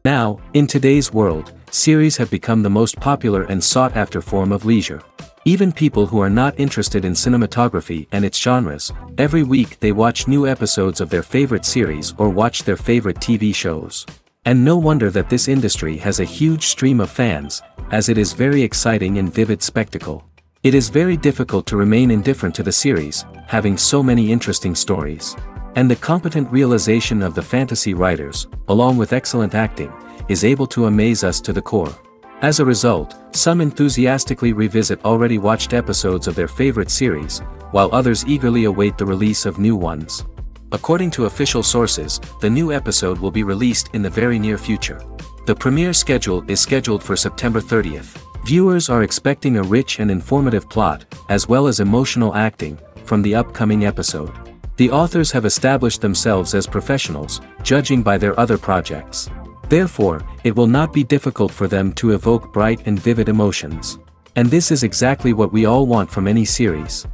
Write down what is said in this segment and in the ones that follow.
Now, in today's world, series have become the most popular and sought-after form of leisure. Even people who are not interested in cinematography and its genres, every week they watch new episodes of their favorite series or watch their favorite TV shows. And no wonder that this industry has a huge stream of fans, as it is very exciting and vivid spectacle. It is very difficult to remain indifferent to the series, having so many interesting stories. And the competent realization of the fantasy writers, along with excellent acting, is able to amaze us to the core. As a result, some enthusiastically revisit already watched episodes of their favorite series, while others eagerly await the release of new ones. According to official sources, the new episode will be released in the very near future. The premiere schedule is scheduled for September 30th. Viewers are expecting a rich and informative plot, as well as emotional acting, from the upcoming episode. The authors have established themselves as professionals, judging by their other projects. Therefore, it will not be difficult for them to evoke bright and vivid emotions. And this is exactly what we all want from any series.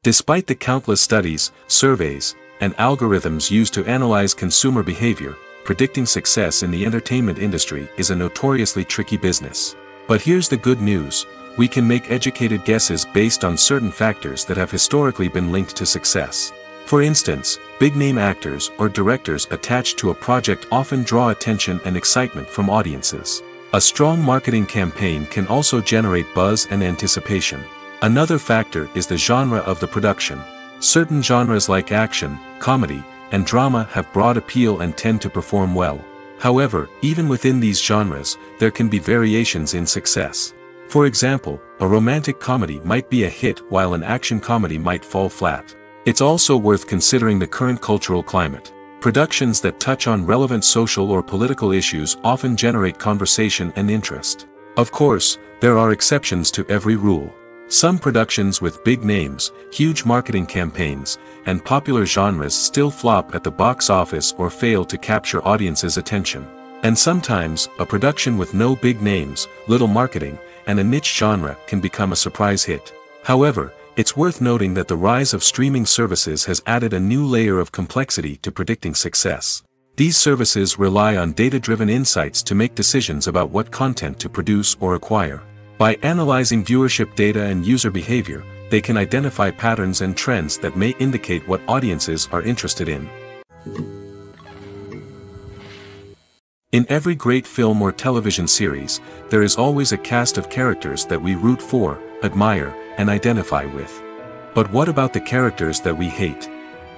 Despite the countless studies, surveys, and algorithms used to analyze consumer behavior, predicting success in the entertainment industry is a notoriously tricky business. But here's the good news: we can make educated guesses based on certain factors that have historically been linked to success. For instance, big-name actors or directors attached to a project often draw attention and excitement from audiences. A strong marketing campaign can also generate buzz and anticipation. Another factor is the genre of the production. Certain genres like action, comedy, and drama have broad appeal and tend to perform well. However, even within these genres, there can be variations in success. For example, a romantic comedy might be a hit while an action comedy might fall flat. It's also worth considering the current cultural climate. Productions that touch on relevant social or political issues often generate conversation and interest. Of course, there are exceptions to every rule. Some productions with big names, huge marketing campaigns, and popular genres still flop at the box office or fail to capture audiences' attention. And sometimes, a production with no big names, little marketing, and a niche genre can become a surprise hit. However, it's worth noting that the rise of streaming services has added a new layer of complexity to predicting success. These services rely on data-driven insights to make decisions about what content to produce or acquire. By analyzing viewership data and user behavior, they can identify patterns and trends that may indicate what audiences are interested in. In every great film or television series, there is always a cast of characters that we root for, admire, and identify with. But what about the characters that we hate?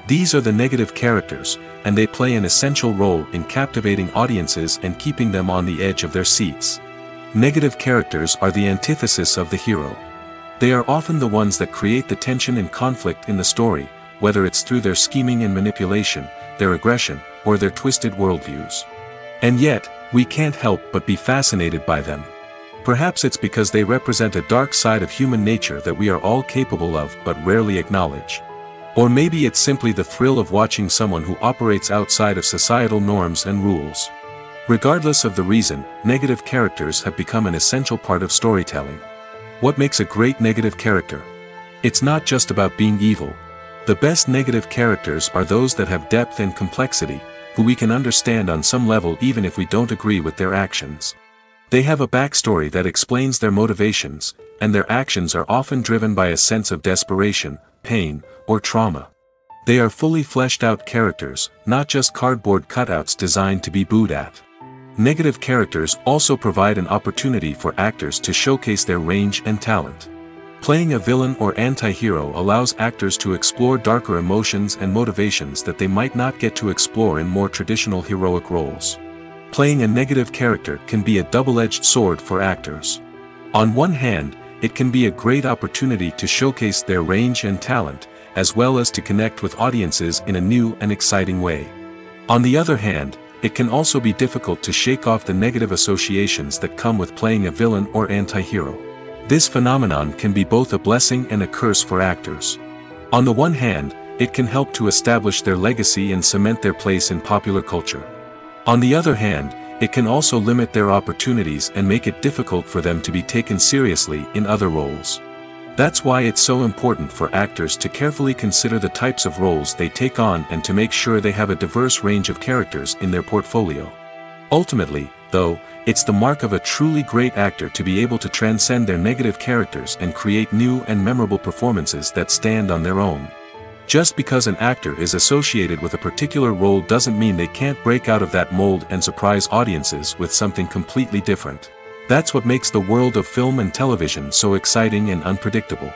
These are the negative characters, and they play an essential role in captivating audiences and keeping them on the edge of their seats. Negative characters are the antithesis of the hero. They are often the ones that create the tension and conflict in the story, whether it's through their scheming and manipulation, their aggression, or their twisted worldviews. And yet, we can't help but be fascinated by them. Perhaps it's because they represent a dark side of human nature that we are all capable of but rarely acknowledge. Or maybe it's simply the thrill of watching someone who operates outside of societal norms and rules. Regardless of the reason, negative characters have become an essential part of storytelling. What makes a great negative character? It's not just about being evil. The best negative characters are those that have depth and complexity, who we can understand on some level even if we don't agree with their actions. They have a backstory that explains their motivations, and their actions are often driven by a sense of desperation, pain, or trauma. They are fully fleshed out characters, not just cardboard cutouts designed to be booed at. Negative characters also provide an opportunity for actors to showcase their range and talent. Playing a villain or anti-hero allows actors to explore darker emotions and motivations that they might not get to explore in more traditional heroic roles. Playing a negative character can be a double-edged sword for actors. On one hand, it can be a great opportunity to showcase their range and talent, as well as to connect with audiences in a new and exciting way. On the other hand, it can also be difficult to shake off the negative associations that come with playing a villain or anti-hero. This phenomenon can be both a blessing and a curse for actors. On the one hand, it can help to establish their legacy and cement their place in popular culture. On the other hand, it can also limit their opportunities and make it difficult for them to be taken seriously in other roles. That's why it's so important for actors to carefully consider the types of roles they take on and to make sure they have a diverse range of characters in their portfolio. Ultimately, though, it's the mark of a truly great actor to be able to transcend their negative characters and create new and memorable performances that stand on their own. Just because an actor is associated with a particular role doesn't mean they can't break out of that mold and surprise audiences with something completely different. That's what makes the world of film and television so exciting and unpredictable.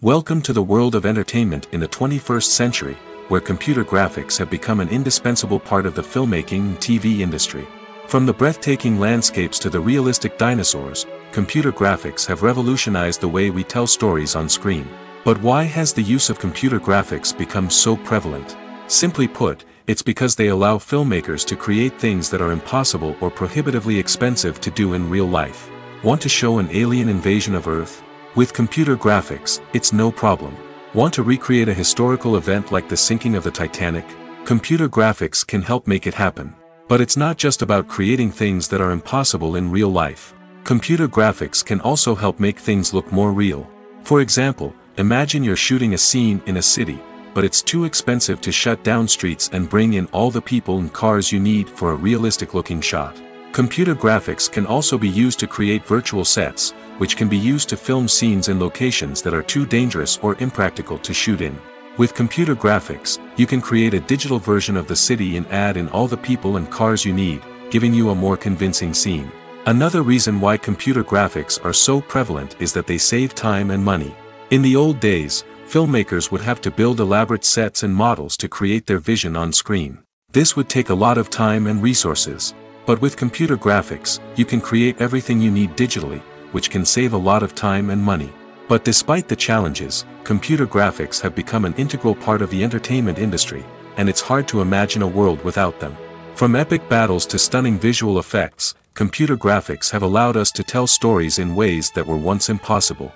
Welcome to the world of entertainment in the 21st century, where computer graphics have become an indispensable part of the filmmaking and TV industry. From the breathtaking landscapes to the realistic dinosaurs, computer graphics have revolutionized the way we tell stories on screen. But why has the use of computer graphics become so prevalent? Simply put, it's because they allow filmmakers to create things that are impossible or prohibitively expensive to do in real life. Want to show an alien invasion of Earth? With computer graphics, it's no problem. Want to recreate a historical event like the sinking of the Titanic? Computer graphics can help make it happen. But it's not just about creating things that are impossible in real life. Computer graphics can also help make things look more real. For example, imagine you're shooting a scene in a city, but it's too expensive to shut down streets and bring in all the people and cars you need for a realistic-looking shot. Computer graphics can also be used to create virtual sets, which can be used to film scenes in locations that are too dangerous or impractical to shoot in. With computer graphics, you can create a digital version of the city and add in all the people and cars you need, giving you a more convincing scene. Another reason why computer graphics are so prevalent is that they save time and money. In the old days, filmmakers would have to build elaborate sets and models to create their vision on screen. This would take a lot of time and resources. But with computer graphics, you can create everything you need digitally, which can save a lot of time and money. But despite the challenges, computer graphics have become an integral part of the entertainment industry, and it's hard to imagine a world without them. From epic battles to stunning visual effects, computer graphics have allowed us to tell stories in ways that were once impossible.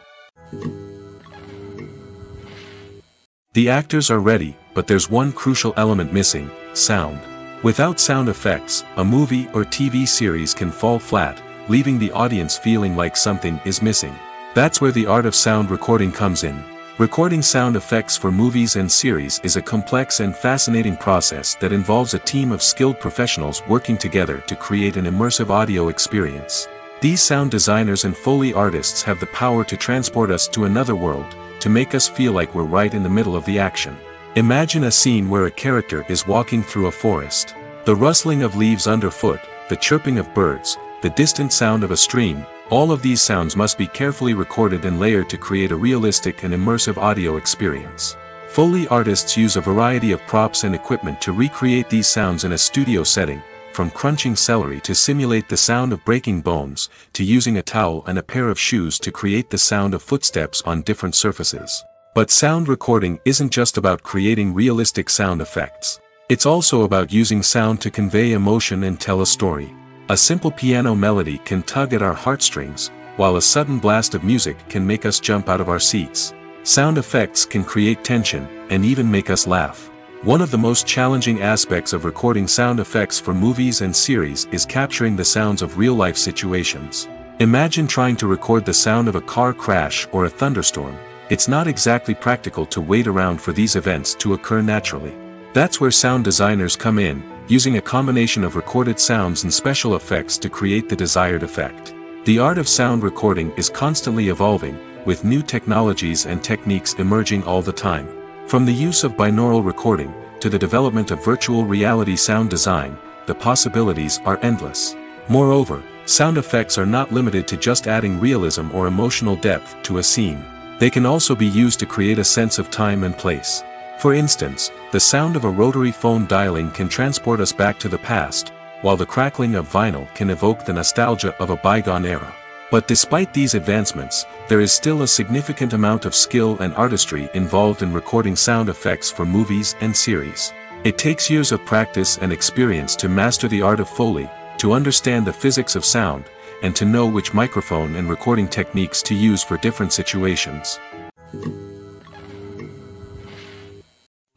The actors are ready, but there's one crucial element missing: sound. Without sound effects, a movie or TV series can fall flat, leaving the audience feeling like something is missing. That's where the art of sound recording comes in. Recording sound effects for movies and series is a complex and fascinating process that involves a team of skilled professionals working together to create an immersive audio experience. These sound designers and Foley artists have the power to transport us to another world, to make us feel like we're right in the middle of the action. Imagine a scene where a character is walking through a forest. The rustling of leaves underfoot, the chirping of birds, the distant sound of a stream, all of these sounds must be carefully recorded and layered to create a realistic and immersive audio experience. Foley artists use a variety of props and equipment to recreate these sounds in a studio setting, from crunching celery to simulate the sound of breaking bones, to using a towel and a pair of shoes to create the sound of footsteps on different surfaces. But sound recording isn't just about creating realistic sound effects. It's also about using sound to convey emotion and tell a story. A simple piano melody can tug at our heartstrings, while a sudden blast of music can make us jump out of our seats. Sound effects can create tension, and even make us laugh. One of the most challenging aspects of recording sound effects for movies and series is capturing the sounds of real-life situations. Imagine trying to record the sound of a car crash or a thunderstorm. It's not exactly practical to wait around for these events to occur naturally. That's where sound designers come in, using a combination of recorded sounds and special effects to create the desired effect. The art of sound recording is constantly evolving, with new technologies and techniques emerging all the time. From the use of binaural recording, to the development of virtual reality sound design, the possibilities are endless. Moreover, sound effects are not limited to just adding realism or emotional depth to a scene. They can also be used to create a sense of time and place. For instance, the sound of a rotary phone dialing can transport us back to the past, while the crackling of vinyl can evoke the nostalgia of a bygone era. But despite these advancements, there is still a significant amount of skill and artistry involved in recording sound effects for movies and series. It takes years of practice and experience to master the art of Foley, to understand the physics of sound, and to know which microphone and recording techniques to use for different situations.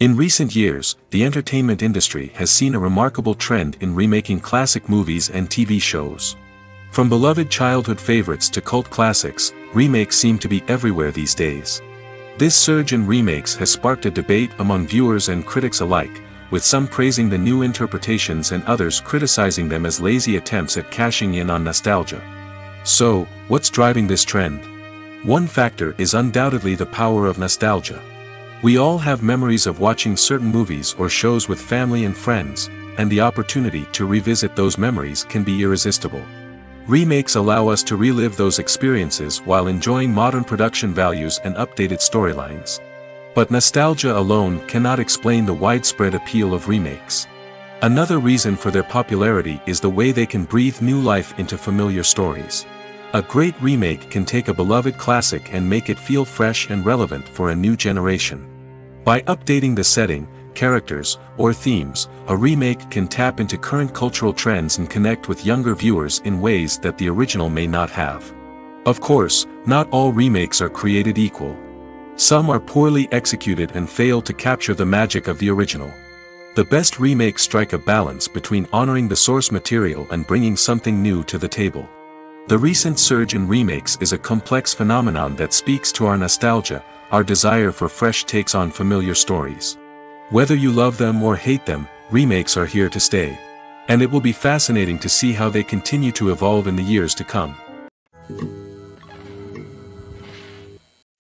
In recent years, the entertainment industry has seen a remarkable trend in remaking classic movies and TV shows. From beloved childhood favorites to cult classics, remakes seem to be everywhere these days. This surge in remakes has sparked a debate among viewers and critics alike, with some praising the new interpretations and others criticizing them as lazy attempts at cashing in on nostalgia. So, what's driving this trend? One factor is undoubtedly the power of nostalgia. We all have memories of watching certain movies or shows with family and friends, and the opportunity to revisit those memories can be irresistible. Remakes allow us to relive those experiences while enjoying modern production values and updated storylines. But nostalgia alone cannot explain the widespread appeal of remakes. Another reason for their popularity is the way they can breathe new life into familiar stories. A great remake can take a beloved classic and make it feel fresh and relevant for a new generation. By updating the setting, characters, or themes, a remake can tap into current cultural trends and connect with younger viewers in ways that the original may not have. Of course, not all remakes are created equal. Some are poorly executed and fail to capture the magic of the original. The best remakes strike a balance between honoring the source material and bringing something new to the table. The recent surge in remakes is a complex phenomenon that speaks to our nostalgia, our desire for fresh takes on familiar stories. Whether you love them or hate them, remakes are here to stay. And it will be fascinating to see how they continue to evolve in the years to come.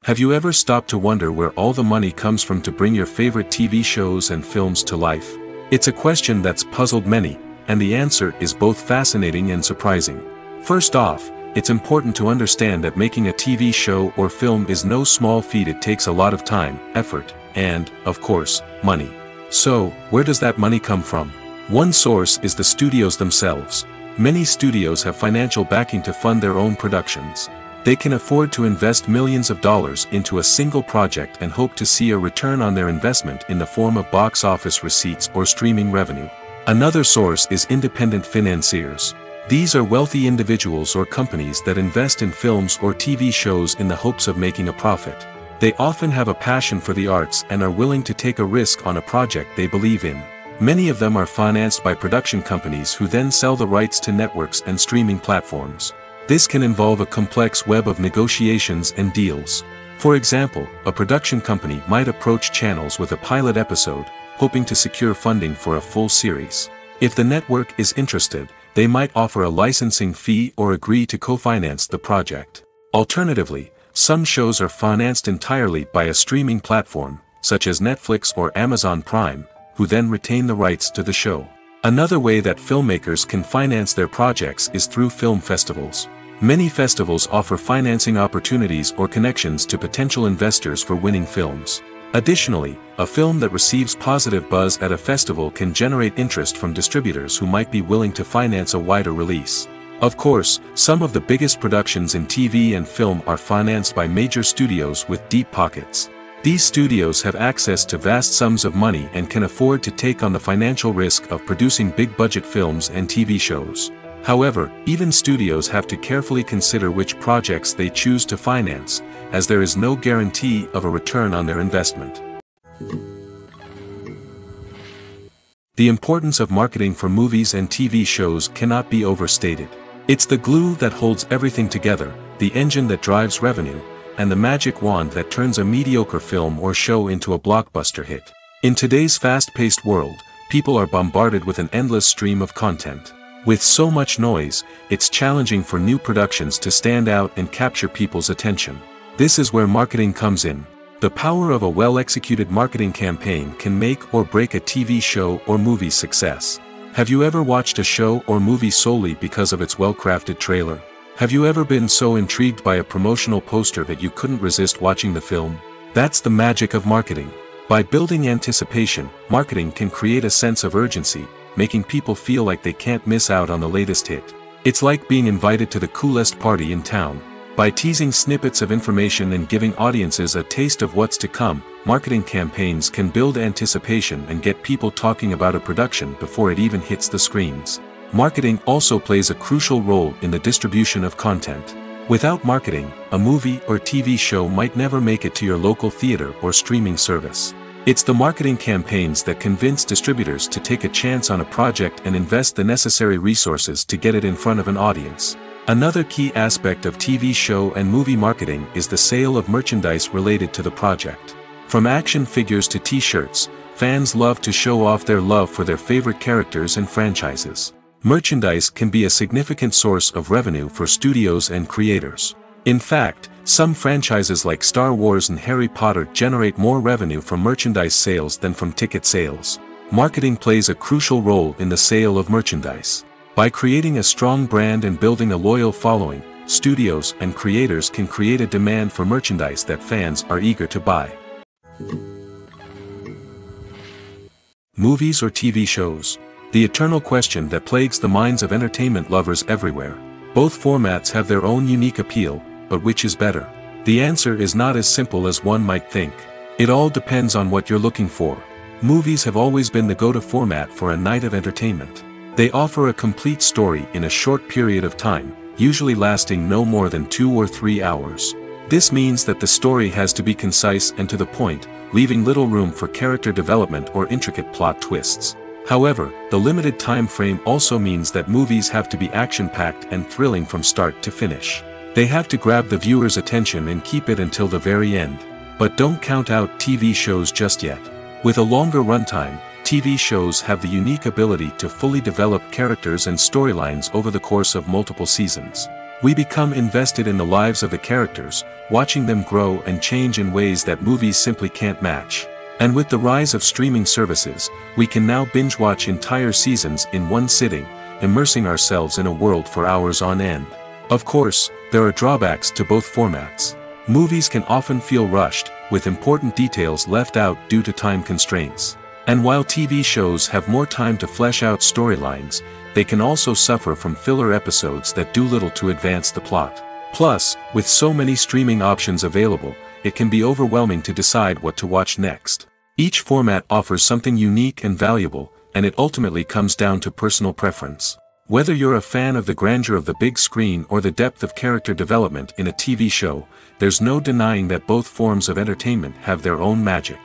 Have you ever stopped to wonder where all the money comes from to bring your favorite TV shows and films to life? It's a question that's puzzled many, and the answer is both fascinating and surprising. First off, it's important to understand that making a TV show or film is no small feat. It takes a lot of time, effort, and, of course, money. So, where does that money come from? One source is the studios themselves. Many studios have financial backing to fund their own productions. They can afford to invest millions of dollars into a single project and hope to see a return on their investment in the form of box office receipts or streaming revenue. Another source is independent financiers. These are wealthy individuals or companies that invest in films or TV shows in the hopes of making a profit. They often have a passion for the arts and are willing to take a risk on a project they believe in. Many of them are financed by production companies who then sell the rights to networks and streaming platforms. This can involve a complex web of negotiations and deals. For example, a production company might approach channels with a pilot episode, hoping to secure funding for a full series. If the network is interested, they might offer a licensing fee or agree to co-finance the project. Alternatively, some shows are financed entirely by a streaming platform, such as Netflix or Amazon Prime, who then retain the rights to the show. Another way that filmmakers can finance their projects is through film festivals. Many festivals offer financing opportunities or connections to potential investors for winning films. Additionally, a film that receives positive buzz at a festival can generate interest from distributors who might be willing to finance a wider release. Of course, some of the biggest productions in TV and film are financed by major studios with deep pockets. These studios have access to vast sums of money and can afford to take on the financial risk of producing big-budget films and TV shows. However, even studios have to carefully consider which projects they choose to finance, as there is no guarantee of a return on their investment. The importance of marketing for movies and TV shows cannot be overstated. It's the glue that holds everything together, the engine that drives revenue, and the magic wand that turns a mediocre film or show into a blockbuster hit. In today's fast-paced world, people are bombarded with an endless stream of content. With so much noise, it's challenging for new productions to stand out and capture people's attention. This is where marketing comes in. The power of a well-executed marketing campaign can make or break a TV show or movie's success. Have you ever watched a show or movie solely because of its well-crafted trailer? Have you ever been so intrigued by a promotional poster that you couldn't resist watching the film? That's the magic of marketing. By building anticipation, marketing can create a sense of urgency, making people feel like they can't miss out on the latest hit. It's like being invited to the coolest party in town. By teasing snippets of information and giving audiences a taste of what's to come, marketing campaigns can build anticipation and get people talking about a production before it even hits the screens. Marketing also plays a crucial role in the distribution of content. Without marketing, a movie or TV show might never make it to your local theater or streaming service. It's the marketing campaigns that convince distributors to take a chance on a project and invest the necessary resources to get it in front of an audience. Another key aspect of TV show and movie marketing is the sale of merchandise related to the project. From action figures to t-shirts, fans love to show off their love for their favorite characters and franchises. Merchandise can be a significant source of revenue for studios and creators. In fact, some franchises like Star Wars and Harry Potter generate more revenue from merchandise sales than from ticket sales. Marketing plays a crucial role in the sale of merchandise. By creating a strong brand and building a loyal following, studios and creators can create a demand for merchandise that fans are eager to buy. Movies or TV shows? The eternal question that plagues the minds of entertainment lovers everywhere. Both formats have their own unique appeal, but which is better? The answer is not as simple as one might think. It all depends on what you're looking for. Movies have always been the go-to format for a night of entertainment. They offer a complete story in a short period of time, usually lasting no more than 2 or 3 hours. This means that the story has to be concise and to the point, leaving little room for character development or intricate plot twists. However, the limited time frame also means that movies have to be action-packed and thrilling from start to finish. They have to grab the viewer's attention and keep it until the very end. But don't count out TV shows just yet. With a longer runtime, TV shows have the unique ability to fully develop characters and storylines over the course of multiple seasons. We become invested in the lives of the characters, watching them grow and change in ways that movies simply can't match. And with the rise of streaming services, we can now binge-watch entire seasons in one sitting, immersing ourselves in a world for hours on end. Of course, there are drawbacks to both formats. Movies can often feel rushed, with important details left out due to time constraints. And while TV shows have more time to flesh out storylines, they can also suffer from filler episodes that do little to advance the plot. Plus, with so many streaming options available, it can be overwhelming to decide what to watch next. Each format offers something unique and valuable, and it ultimately comes down to personal preference. Whether you're a fan of the grandeur of the big screen or the depth of character development in a TV show, there's no denying that both forms of entertainment have their own magic.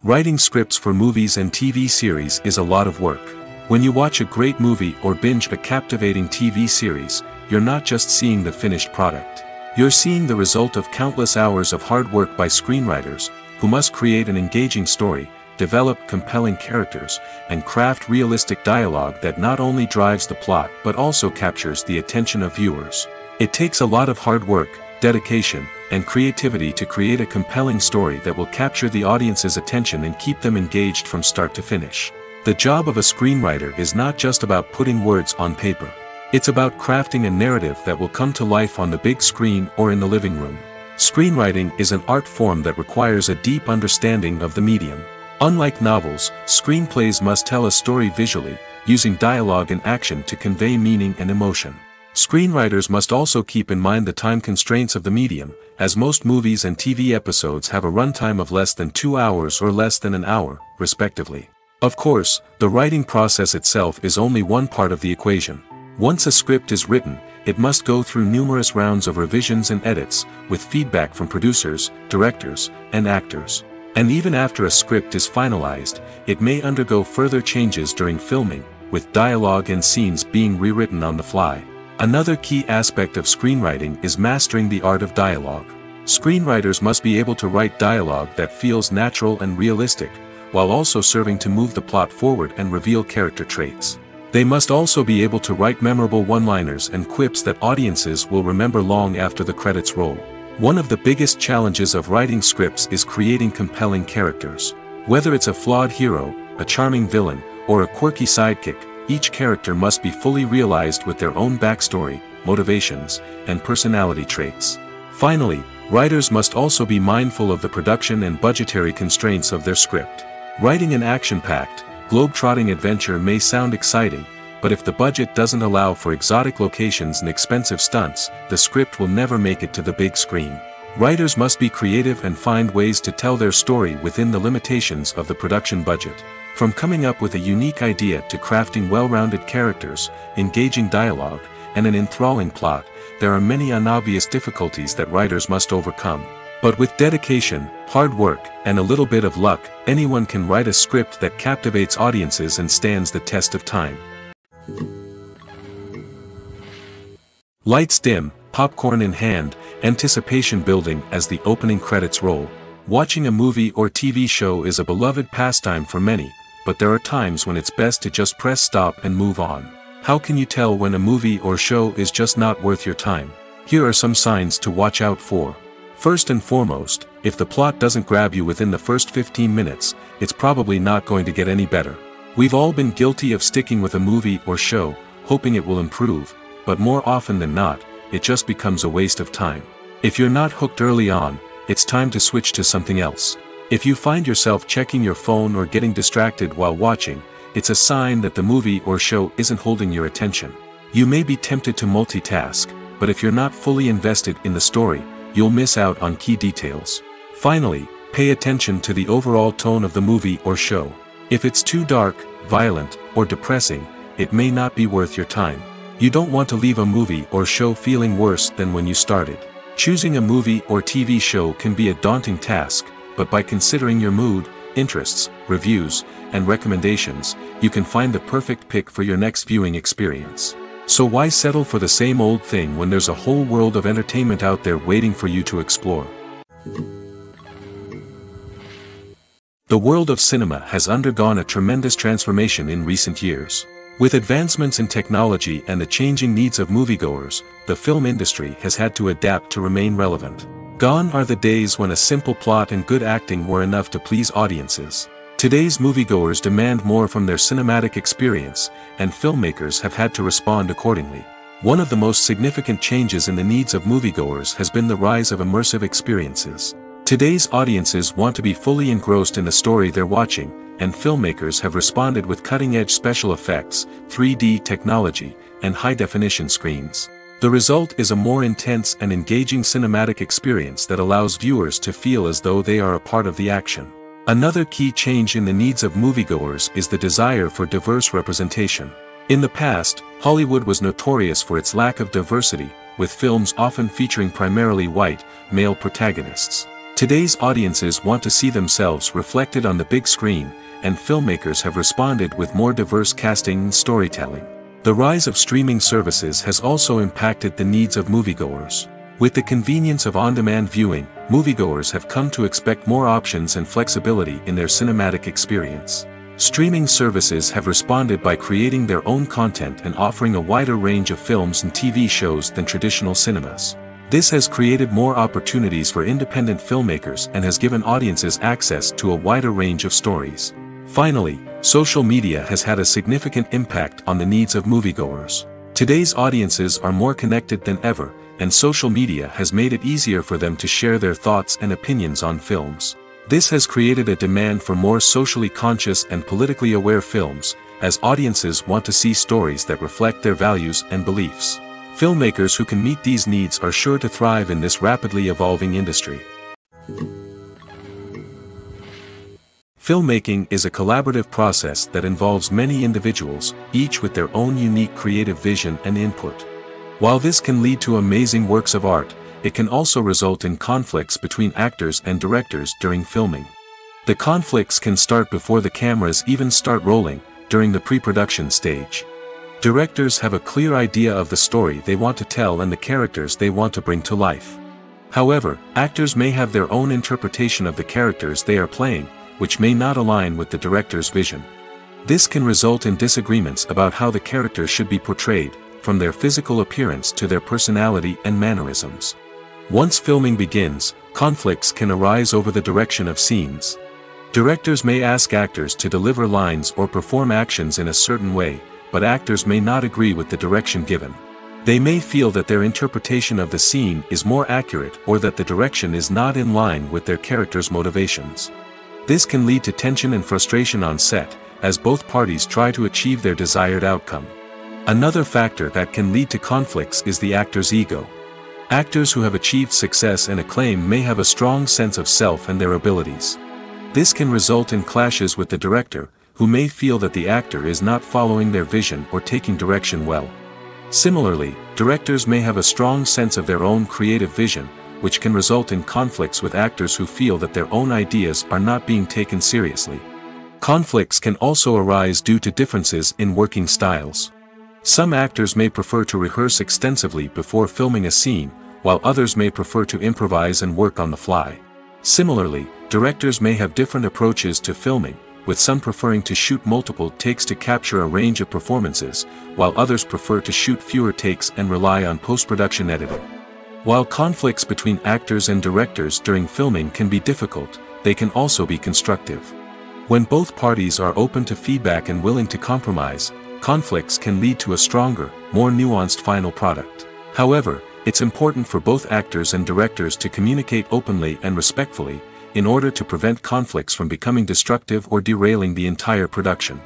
Writing scripts for movies and TV series is a lot of work. When you watch a great movie or binge a captivating TV series, you're not just seeing the finished product. You're seeing the result of countless hours of hard work by screenwriters, who must create an engaging story, develop compelling characters, and craft realistic dialogue that not only drives the plot but also captures the attention of viewers. It takes a lot of hard work, dedication, and creativity to create a compelling story that will capture the audience's attention and keep them engaged from start to finish. The job of a screenwriter is not just about putting words on paper. It's about crafting a narrative that will come to life on the big screen or in the living room. Screenwriting is an art form that requires a deep understanding of the medium. Unlike novels, screenplays must tell a story visually, using dialogue and action to convey meaning and emotion. Screenwriters must also keep in mind the time constraints of the medium, as most movies and TV episodes have a runtime of less than 2 hours or less than an hour, respectively. Of course, the writing process itself is only one part of the equation. Once a script is written, it must go through numerous rounds of revisions and edits, with feedback from producers, directors, and actors. And even after a script is finalized, it may undergo further changes during filming, with dialogue and scenes being rewritten on the fly. Another key aspect of screenwriting is mastering the art of dialogue. Screenwriters must be able to write dialogue that feels natural and realistic, while also serving to move the plot forward and reveal character traits. They must also be able to write memorable one-liners and quips that audiences will remember long after the credits roll. One of the biggest challenges of writing scripts is creating compelling characters. Whether it's a flawed hero, a charming villain, or a quirky sidekick, each character must be fully realized with their own backstory, motivations, and personality traits. Finally, writers must also be mindful of the production and budgetary constraints of their script. Writing an action-packed, globe-trotting adventure may sound exciting, but if the budget doesn't allow for exotic locations and expensive stunts, the script will never make it to the big screen. Writers must be creative and find ways to tell their story within the limitations of the production budget. From coming up with a unique idea to crafting well-rounded characters, engaging dialogue, and an enthralling plot, there are many unobvious difficulties that writers must overcome. But with dedication, hard work, and a little bit of luck, anyone can write a script that captivates audiences and stands the test of time. Lights dim, popcorn in hand, anticipation building as the opening credits roll. Watching a movie or TV show is a beloved pastime for many, but there are times when it's best to just press stop and move on. How can you tell when a movie or show is just not worth your time? Here are some signs to watch out for. First and foremost, if the plot doesn't grab you within the first 15 minutes, it's probably not going to get any better. We've all been guilty of sticking with a movie or show, hoping it will improve, but more often than not, it just becomes a waste of time. If you're not hooked early on, it's time to switch to something else. If you find yourself checking your phone or getting distracted while watching, it's a sign that the movie or show isn't holding your attention. You may be tempted to multitask, but if you're not fully invested in the story, you'll miss out on key details. Finally, pay attention to the overall tone of the movie or show. If it's too dark, violent, or depressing, it may not be worth your time. You don't want to leave a movie or show feeling worse than when you started. Choosing a movie or TV show can be a daunting task, but by considering your mood, interests, reviews, and recommendations, you can find the perfect pick for your next viewing experience. So why settle for the same old thing when there's a whole world of entertainment out there waiting for you to explore? The world of cinema has undergone a tremendous transformation in recent years. With advancements in technology and the changing needs of moviegoers, the film industry has had to adapt to remain relevant. Gone are the days when a simple plot and good acting were enough to please audiences. Today's moviegoers demand more from their cinematic experience, and filmmakers have had to respond accordingly. One of the most significant changes in the needs of moviegoers has been the rise of immersive experiences. Today's audiences want to be fully engrossed in the story they're watching, and filmmakers have responded with cutting-edge special effects, 3D technology, and high-definition screens. The result is a more intense and engaging cinematic experience that allows viewers to feel as though they are a part of the action. Another key change in the needs of moviegoers is the desire for diverse representation. In the past, Hollywood was notorious for its lack of diversity, with films often featuring primarily white, male protagonists. Today's audiences want to see themselves reflected on the big screen, and filmmakers have responded with more diverse casting and storytelling. The rise of streaming services has also impacted the needs of moviegoers. With the convenience of on-demand viewing, moviegoers have come to expect more options and flexibility in their cinematic experience. Streaming services have responded by creating their own content and offering a wider range of films and TV shows than traditional cinemas. This has created more opportunities for independent filmmakers and has given audiences access to a wider range of stories. Finally, social media has had a significant impact on the needs of moviegoers. Today's audiences are more connected than ever, and social media has made it easier for them to share their thoughts and opinions on films. This has created a demand for more socially conscious and politically aware films, as audiences want to see stories that reflect their values and beliefs. Filmmakers who can meet these needs are sure to thrive in this rapidly evolving industry. Filmmaking is a collaborative process that involves many individuals, each with their own unique creative vision and input. While this can lead to amazing works of art, it can also result in conflicts between actors and directors during filming. The conflicts can start before the cameras even start rolling, during the pre-production stage. Directors have a clear idea of the story they want to tell and the characters they want to bring to life. However, actors may have their own interpretation of the characters they are playing, which may not align with the director's vision. This can result in disagreements about how the characters should be portrayed, from their physical appearance to their personality and mannerisms. Once filming begins, conflicts can arise over the direction of scenes. Directors may ask actors to deliver lines or perform actions in a certain way, but actors may not agree with the direction given. They may feel that their interpretation of the scene is more accurate or that the direction is not in line with their character's motivations. This can lead to tension and frustration on set, as both parties try to achieve their desired outcome. Another factor that can lead to conflicts is the actor's ego. Actors who have achieved success and acclaim may have a strong sense of self and their abilities. This can result in clashes with the director, who may feel that the actor is not following their vision or taking direction well. Similarly, directors may have a strong sense of their own creative vision, which can result in conflicts with actors who feel that their own ideas are not being taken seriously. Conflicts can also arise due to differences in working styles. Some actors may prefer to rehearse extensively before filming a scene, while others may prefer to improvise and work on the fly. Similarly, directors may have different approaches to filming, with some preferring to shoot multiple takes to capture a range of performances, while others prefer to shoot fewer takes and rely on post-production editing. While conflicts between actors and directors during filming can be difficult, they can also be constructive. When both parties are open to feedback and willing to compromise, conflicts can lead to a stronger, more nuanced final product. However, it's important for both actors and directors to communicate openly and respectfully, in order to prevent conflicts from becoming destructive or derailing the entire production.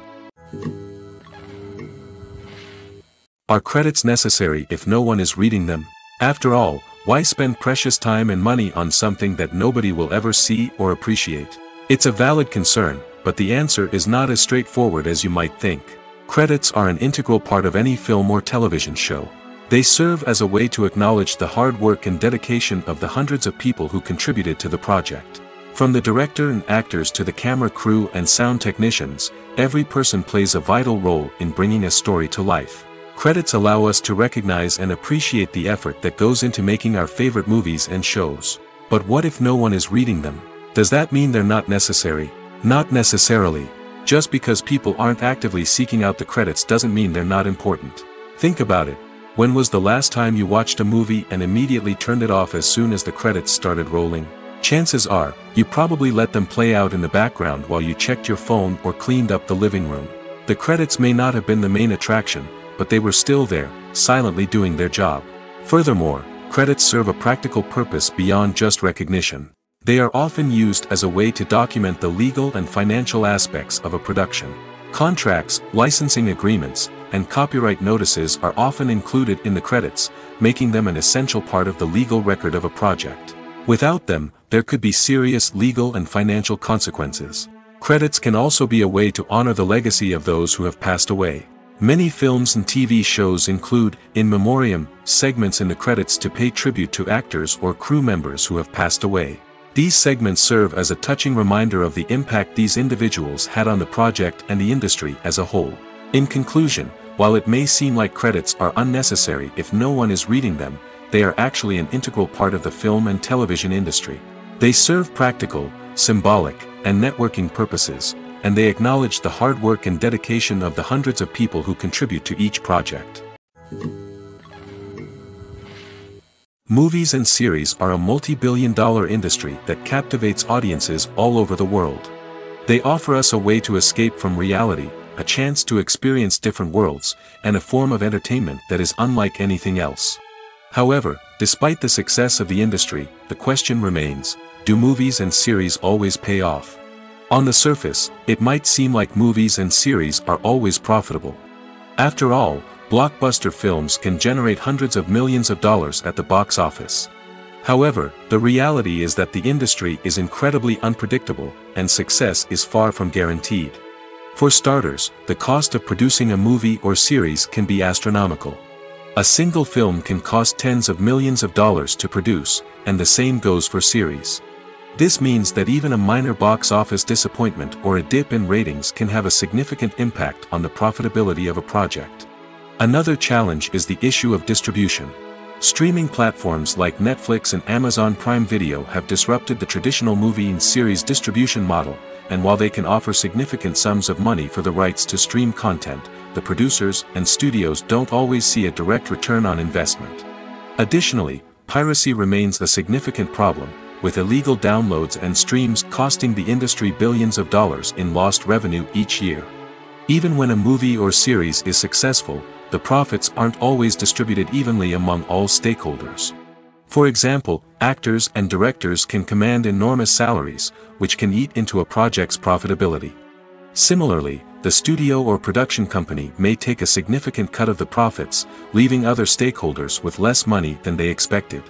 Are credits necessary if no one is reading them? After all, why spend precious time and money on something that nobody will ever see or appreciate? It's a valid concern, but the answer is not as straightforward as you might think. Credits are an integral part of any film or television show. They serve as a way to acknowledge the hard work and dedication of the hundreds of people who contributed to the project. From the director and actors to the camera crew and sound technicians, every person plays a vital role in bringing a story to life. Credits allow us to recognize and appreciate the effort that goes into making our favorite movies and shows. But what if no one is reading them? Does that mean they're not necessary? Not necessarily. Just because people aren't actively seeking out the credits doesn't mean they're not important. Think about it. When was the last time you watched a movie and immediately turned it off as soon as the credits started rolling? Chances are, you probably let them play out in the background while you checked your phone or cleaned up the living room. The credits may not have been the main attraction, but they were still there, silently doing their job. Furthermore, credits serve a practical purpose beyond just recognition. They are often used as a way to document the legal and financial aspects of a production. Contracts, licensing agreements, and copyright notices are often included in the credits, making them an essential part of the legal record of a project. Without them, there could be serious legal and financial consequences. Credits can also be a way to honor the legacy of those who have passed away. Many films and TV shows include, in memoriam, segments in the credits to pay tribute to actors or crew members who have passed away. These segments serve as a touching reminder of the impact these individuals had on the project and the industry as a whole. In conclusion, while it may seem like credits are unnecessary if no one is reading them, they are actually an integral part of the film and television industry. They serve practical, symbolic, and networking purposes, and they acknowledge the hard work and dedication of the hundreds of people who contribute to each project. Movies and series are a multi-billion-dollar industry that captivates audiences all over the world. They offer us a way to escape from reality, a chance to experience different worlds, and a form of entertainment that is unlike anything else. However, despite the success of the industry, the question remains, do movies and series always pay off? On the surface, it might seem like movies and series are always profitable. After all, blockbuster films can generate hundreds of millions of dollars at the box office. However, the reality is that the industry is incredibly unpredictable, and success is far from guaranteed. For starters, the cost of producing a movie or series can be astronomical. A single film can cost tens of millions of dollars to produce, and the same goes for series. This means that even a minor box office disappointment or a dip in ratings can have a significant impact on the profitability of a project. Another challenge is the issue of distribution. Streaming platforms like Netflix and Amazon Prime Video have disrupted the traditional movie and series distribution model, and while they can offer significant sums of money for the rights to stream content, the producers and studios don't always see a direct return on investment. Additionally, piracy remains a significant problem, with illegal downloads and streams costing the industry billions of dollars in lost revenue each year. Even when a movie or series is successful, the profits aren't always distributed evenly among all stakeholders. For example, actors and directors can command enormous salaries, which can eat into a project's profitability. Similarly, the studio or production company may take a significant cut of the profits, leaving other stakeholders with less money than they expected.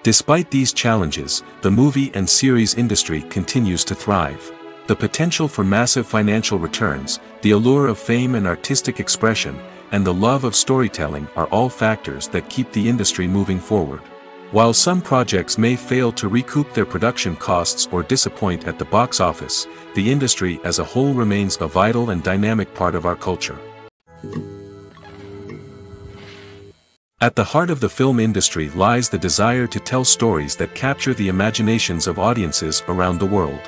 Despite these challenges, the movie and series industry continues to thrive. The potential for massive financial returns, the allure of fame and artistic expression, and the love of storytelling are all factors that keep the industry moving forward. While some projects may fail to recoup their production costs or disappoint at the box office, the industry as a whole remains a vital and dynamic part of our culture. At the heart of the film industry lies the desire to tell stories that capture the imaginations of audiences around the world.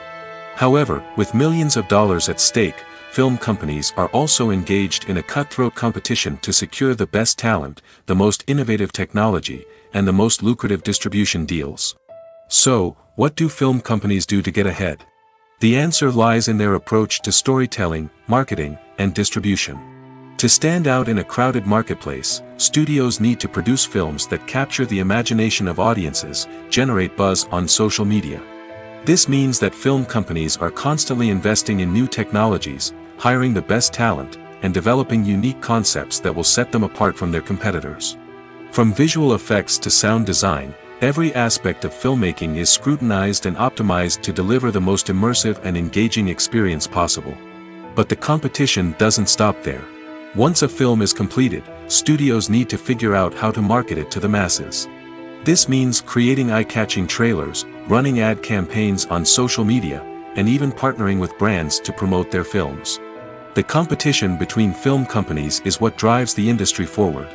However, with millions of dollars at stake, film companies are also engaged in a cutthroat competition to secure the best talent, the most innovative technology, and the most lucrative distribution deals. So, what do film companies do to get ahead? The answer lies in their approach to storytelling, marketing, and distribution. To stand out in a crowded marketplace, studios need to produce films that capture the imagination of audiences, generate buzz on social media. This means that film companies are constantly investing in new technologies, hiring the best talent, and developing unique concepts that will set them apart from their competitors. From visual effects to sound design, every aspect of filmmaking is scrutinized and optimized to deliver the most immersive and engaging experience possible. But the competition doesn't stop there. Once a film is completed, studios need to figure out how to market it to the masses. This means creating eye-catching trailers, running ad campaigns on social media, and even partnering with brands to promote their films. The competition between film companies is what drives the industry forward.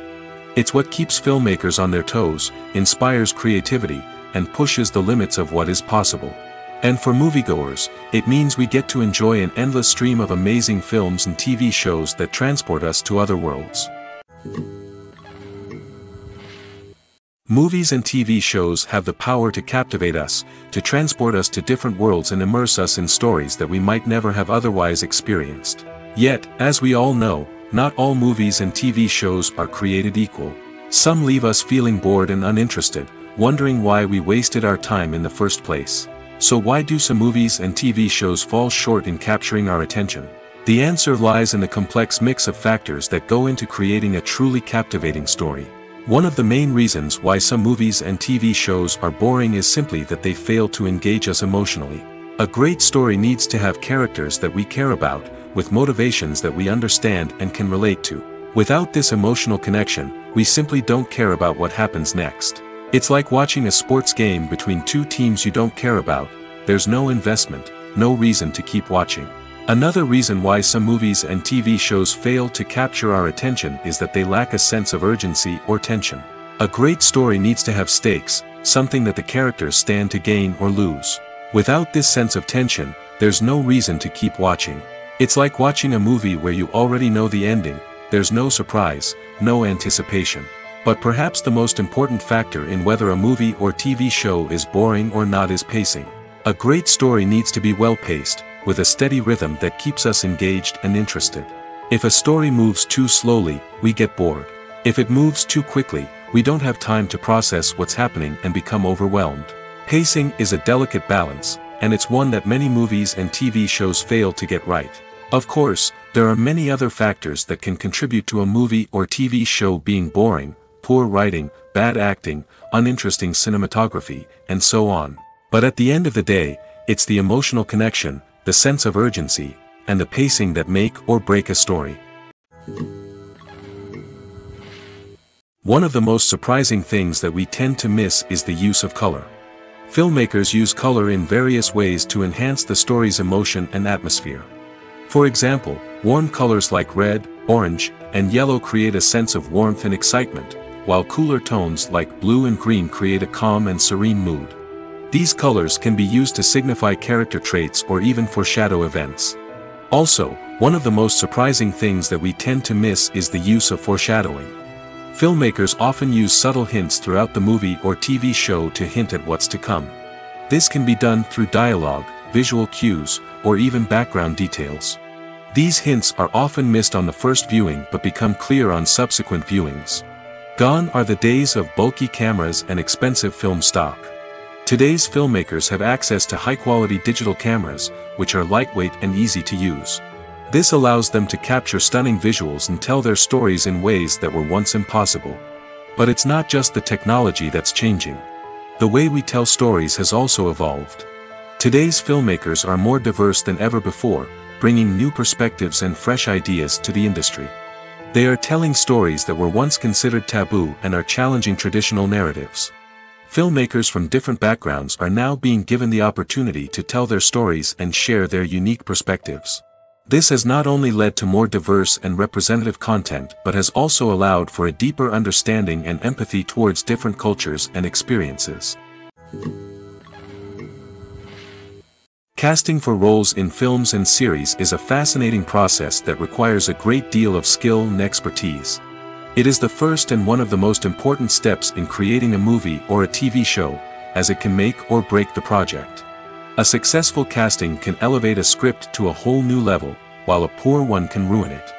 It's what keeps filmmakers on their toes, inspires creativity, and pushes the limits of what is possible. And for moviegoers, it means we get to enjoy an endless stream of amazing films and TV shows that transport us to other worlds. Movies and TV shows have the power to captivate us, to transport us to different worlds and immerse us in stories that we might never have otherwise experienced. Yet, as we all know, not all movies and TV shows are created equal. Some leave us feeling bored and uninterested, wondering why we wasted our time in the first place. So why do some movies and TV shows fall short in capturing our attention? The answer lies in the complex mix of factors that go into creating a truly captivating story. One of the main reasons why some movies and TV shows are boring is simply that they fail to engage us emotionally. A great story needs to have characters that we care about, with motivations that we understand and can relate to. Without this emotional connection, we simply don't care about what happens next. It's like watching a sports game between two teams you don't care about. There's no investment, no reason to keep watching. Another reason why some movies and TV shows fail to capture our attention is that they lack a sense of urgency or tension. A great story needs to have stakes, something that the characters stand to gain or lose. Without this sense of tension, there's no reason to keep watching. It's like watching a movie where you already know the ending. There's no surprise, no anticipation. But perhaps the most important factor in whether a movie or TV show is boring or not is pacing. A great story needs to be well-paced, with a steady rhythm that keeps us engaged and interested. If a story moves too slowly, we get bored. If it moves too quickly, we don't have time to process what's happening and become overwhelmed. Pacing is a delicate balance, and it's one that many movies and TV shows fail to get right. Of course, there are many other factors that can contribute to a movie or TV show being boring: poor writing, bad acting, uninteresting cinematography, and so on. But at the end of the day, it's the emotional connection, the sense of urgency, and the pacing that make or break a story. One of the most surprising things that we tend to miss is the use of color. Filmmakers use color in various ways to enhance the story's emotion and atmosphere. For example, warm colors like red, orange, and yellow create a sense of warmth and excitement, while cooler tones like blue and green create a calm and serene mood. These colors can be used to signify character traits or even foreshadow events. Also, one of the most surprising things that we tend to miss is the use of foreshadowing. Filmmakers often use subtle hints throughout the movie or TV show to hint at what's to come. This can be done through dialogue, visual cues, or even background details. These hints are often missed on the first viewing but become clear on subsequent viewings. Gone are the days of bulky cameras and expensive film stock. Today's filmmakers have access to high-quality digital cameras, which are lightweight and easy to use. This allows them to capture stunning visuals and tell their stories in ways that were once impossible. But it's not just the technology that's changing. The way we tell stories has also evolved. Today's filmmakers are more diverse than ever before, bringing new perspectives and fresh ideas to the industry. They are telling stories that were once considered taboo and are challenging traditional narratives. Filmmakers from different backgrounds are now being given the opportunity to tell their stories and share their unique perspectives. This has not only led to more diverse and representative content but has also allowed for a deeper understanding and empathy towards different cultures and experiences. Casting for roles in films and series is a fascinating process that requires a great deal of skill and expertise. It is the first and one of the most important steps in creating a movie or a TV show, as it can make or break the project. A successful casting can elevate a script to a whole new level, while a poor one can ruin it.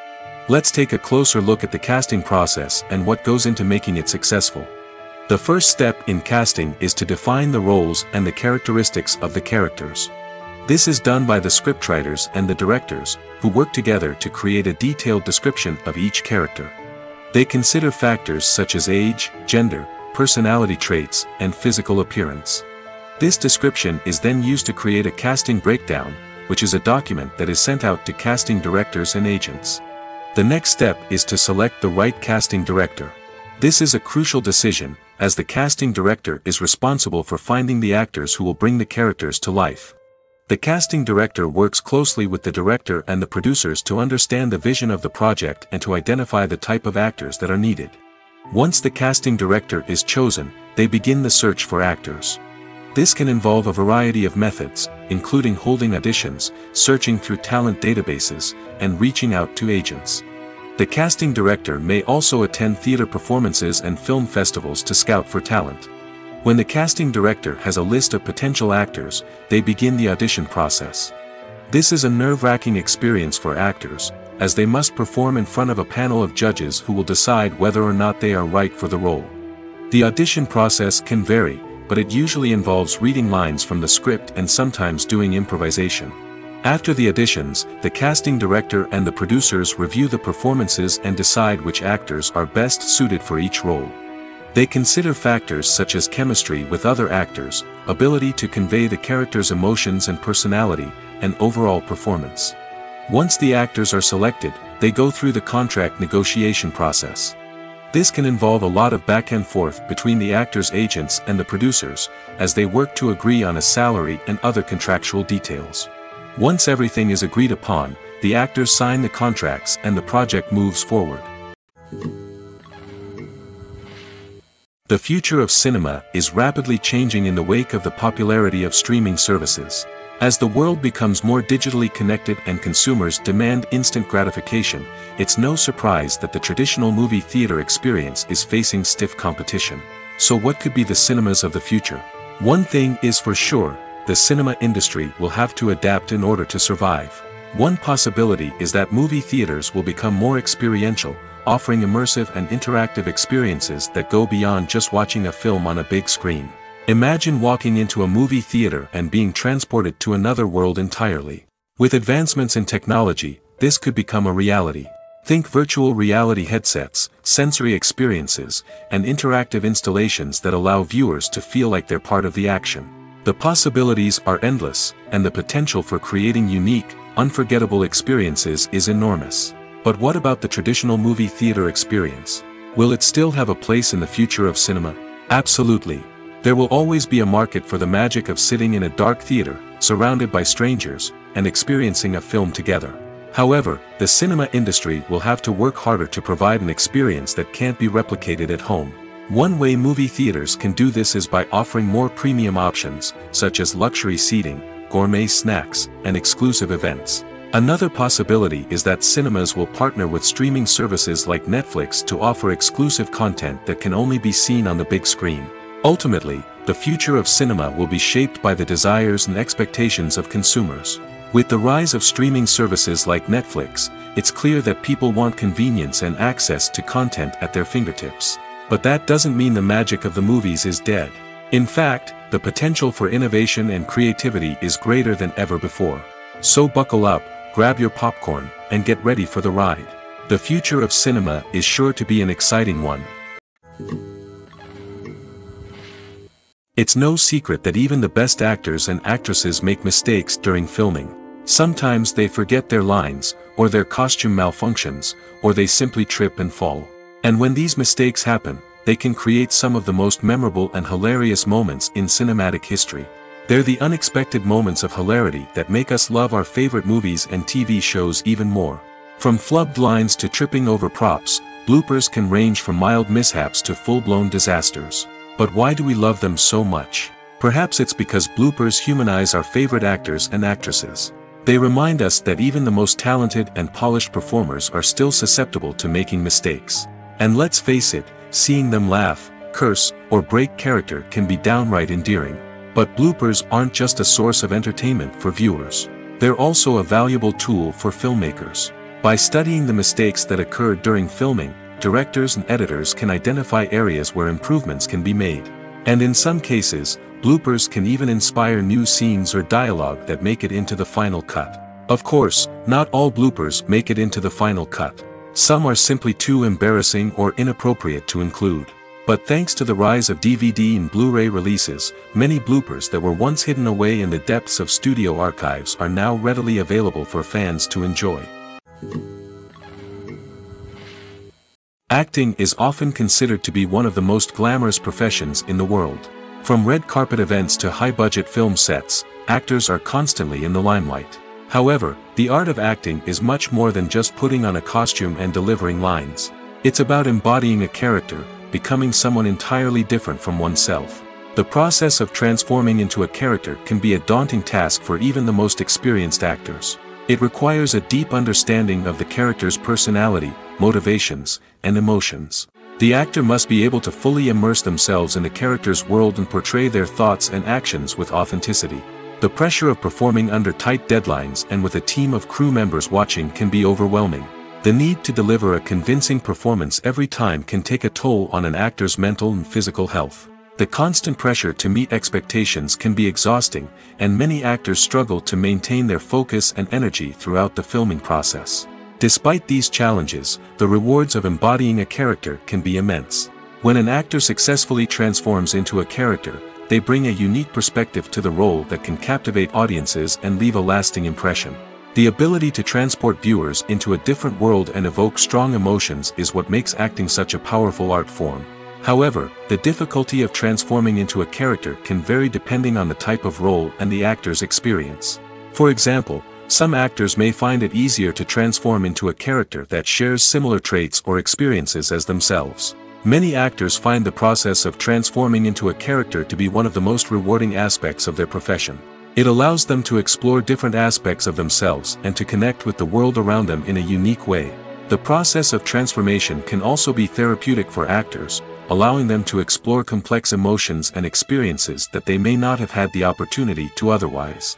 Let's take a closer look at the casting process and what goes into making it successful. The first step in casting is to define the roles and the characteristics of the characters. This is done by the scriptwriters and the directors, who work together to create a detailed description of each character. They consider factors such as age, gender, personality traits, and physical appearance. This description is then used to create a casting breakdown, which is a document that is sent out to casting directors and agents. The next step is to select the right casting director. This is a crucial decision, as the casting director is responsible for finding the actors who will bring the characters to life. The casting director works closely with the director and the producers to understand the vision of the project and to identify the type of actors that are needed. Once the casting director is chosen, they begin the search for actors. This can involve a variety of methods, including holding auditions, searching through talent databases, and reaching out to agents. The casting director may also attend theater performances and film festivals to scout for talent. When the casting director has a list of potential actors, they begin the audition process. This is a nerve-wracking experience for actors, as they must perform in front of a panel of judges who will decide whether or not they are right for the role. The audition process can vary, but it usually involves reading lines from the script and sometimes doing improvisation. After the auditions, the casting director and the producers review the performances and decide which actors are best suited for each role. They consider factors such as chemistry with other actors, ability to convey the character's emotions and personality, and overall performance. Once the actors are selected, they go through the contract negotiation process. This can involve a lot of back and forth between the actors' agents and the producers, as they work to agree on a salary and other contractual details. Once everything is agreed upon, the actors sign the contracts and the project moves forward. The future of cinema is rapidly changing in the wake of the popularity of streaming services. As the world becomes more digitally connected and consumers demand instant gratification, it's no surprise that the traditional movie theater experience is facing stiff competition. So what could be the cinemas of the future? One thing is for sure, the cinema industry will have to adapt in order to survive. One possibility is that movie theaters will become more experiential, offering immersive and interactive experiences that go beyond just watching a film on a big screen. Imagine walking into a movie theater and being transported to another world entirely. With advancements in technology, this could become a reality. Think virtual reality headsets, sensory experiences, and interactive installations that allow viewers to feel like they're part of the action. The possibilities are endless, and the potential for creating unique, unforgettable experiences is enormous. But what about the traditional movie theater experience? Will it still have a place in the future of cinema? Absolutely. There will always be a market for the magic of sitting in a dark theater, surrounded by strangers, and experiencing a film together. However, the cinema industry will have to work harder to provide an experience that can't be replicated at home. One way movie theaters can do this is by offering more premium options, such as luxury seating, gourmet snacks, and exclusive events. Another possibility is that cinemas will partner with streaming services like Netflix to offer exclusive content that can only be seen on the big screen. Ultimately, the future of cinema will be shaped by the desires and expectations of consumers. With the rise of streaming services like Netflix, it's clear that people want convenience and access to content at their fingertips. But that doesn't mean the magic of the movies is dead. In fact, the potential for innovation and creativity is greater than ever before. So buckle up, grab your popcorn, and get ready for the ride. The future of cinema is sure to be an exciting one. It's no secret that even the best actors and actresses make mistakes during filming. Sometimes they forget their lines, or their costume malfunctions, or they simply trip and fall. And when these mistakes happen, they can create some of the most memorable and hilarious moments in cinematic history. They're the unexpected moments of hilarity that make us love our favorite movies and TV shows even more. From flubbed lines to tripping over props, bloopers can range from mild mishaps to full-blown disasters. But why do we love them so much? Perhaps it's because bloopers humanize our favorite actors and actresses. They remind us that even the most talented and polished performers are still susceptible to making mistakes. And let's face it, seeing them laugh, curse, or break character can be downright endearing. But bloopers aren't just a source of entertainment for viewers. They're also a valuable tool for filmmakers. By studying the mistakes that occurred during filming, directors and editors can identify areas where improvements can be made. And in some cases, bloopers can even inspire new scenes or dialogue that make it into the final cut. Of course, not all bloopers make it into the final cut. Some are simply too embarrassing or inappropriate to include. But thanks to the rise of DVD and Blu-ray releases, many bloopers that were once hidden away in the depths of studio archives are now readily available for fans to enjoy. Acting is often considered to be one of the most glamorous professions in the world. From red carpet events to high-budget film sets, actors are constantly in the limelight. However, the art of acting is much more than just putting on a costume and delivering lines. It's about embodying a character, becoming someone entirely different from oneself. The process of transforming into a character can be a daunting task for even the most experienced actors. It requires a deep understanding of the character's personality, motivations, and emotions. The actor must be able to fully immerse themselves in the character's world and portray their thoughts and actions with authenticity. The pressure of performing under tight deadlines and with a team of crew members watching can be overwhelming. The need to deliver a convincing performance every time can take a toll on an actor's mental and physical health. The constant pressure to meet expectations can be exhausting, and many actors struggle to maintain their focus and energy throughout the filming process. Despite these challenges, the rewards of embodying a character can be immense. When an actor successfully transforms into a character, they bring a unique perspective to the role that can captivate audiences and leave a lasting impression. The ability to transport viewers into a different world and evoke strong emotions is what makes acting such a powerful art form. However, the difficulty of transforming into a character can vary depending on the type of role and the actor's experience. For example, some actors may find it easier to transform into a character that shares similar traits or experiences as themselves. Many actors find the process of transforming into a character to be one of the most rewarding aspects of their profession. It allows them to explore different aspects of themselves and to connect with the world around them in a unique way. The process of transformation can also be therapeutic for actors, allowing them to explore complex emotions and experiences that they may not have had the opportunity to otherwise.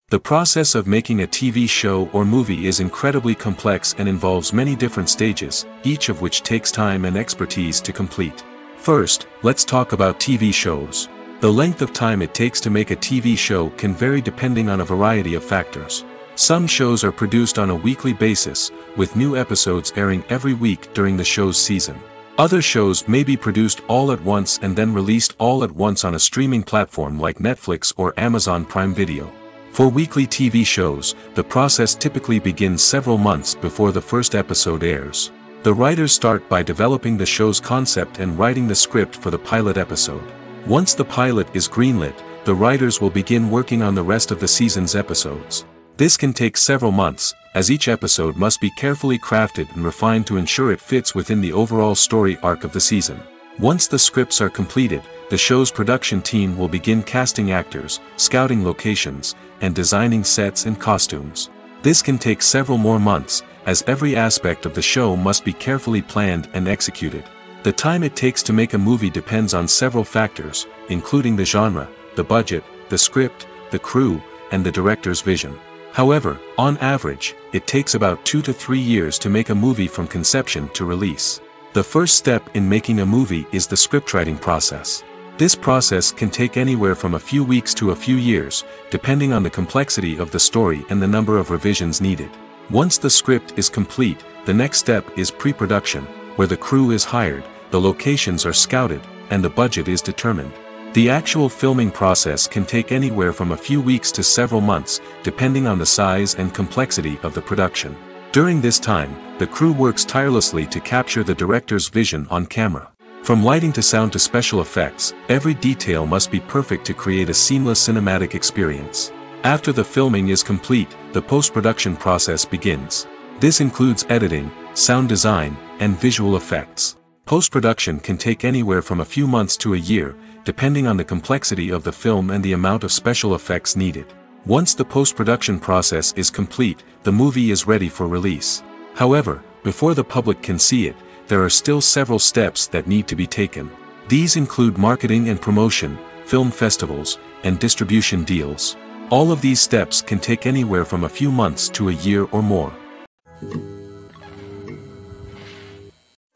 The process of making a TV show or movie is incredibly complex and involves many different stages, each of which takes time and expertise to complete. First, let's talk about TV shows. The length of time it takes to make a TV show can vary depending on a variety of factors. Some shows are produced on a weekly basis, with new episodes airing every week during the show's season. Other shows may be produced all at once and then released all at once on a streaming platform like Netflix or Amazon Prime Video. For weekly TV shows, the process typically begins several months before the first episode airs. The writers start by developing the show's concept and writing the script for the pilot episode. Once the pilot is greenlit, the writers will begin working on the rest of the season's episodes. This can take several months, as each episode must be carefully crafted and refined to ensure it fits within the overall story arc of the season. Once the scripts are completed, the show's production team will begin casting actors, scouting locations, and designing sets and costumes. This can take several more months, as every aspect of the show must be carefully planned and executed. The time it takes to make a movie depends on several factors, including the genre, the budget, the script, the crew, and the director's vision. However, on average, it takes about 2 to 3 years to make a movie from conception to release. The first step in making a movie is the scriptwriting process. This process can take anywhere from a few weeks to a few years, depending on the complexity of the story and the number of revisions needed. Once the script is complete, the next step is pre-production, where the crew is hired, the locations are scouted, and the budget is determined. The actual filming process can take anywhere from a few weeks to several months, depending on the size and complexity of the production. During this time, the crew works tirelessly to capture the director's vision on camera. From lighting to sound to special effects, every detail must be perfect to create a seamless cinematic experience. After the filming is complete, the post-production process begins. This includes editing, sound design, and visual effects. Post-production can take anywhere from a few months to a year, depending on the complexity of the film and the amount of special effects needed. Once the post-production process is complete, the movie is ready for release. However, before the public can see it, there are still several steps that need to be taken. These include marketing and promotion, film festivals, and distribution deals. All of these steps can take anywhere from a few months to a year or more.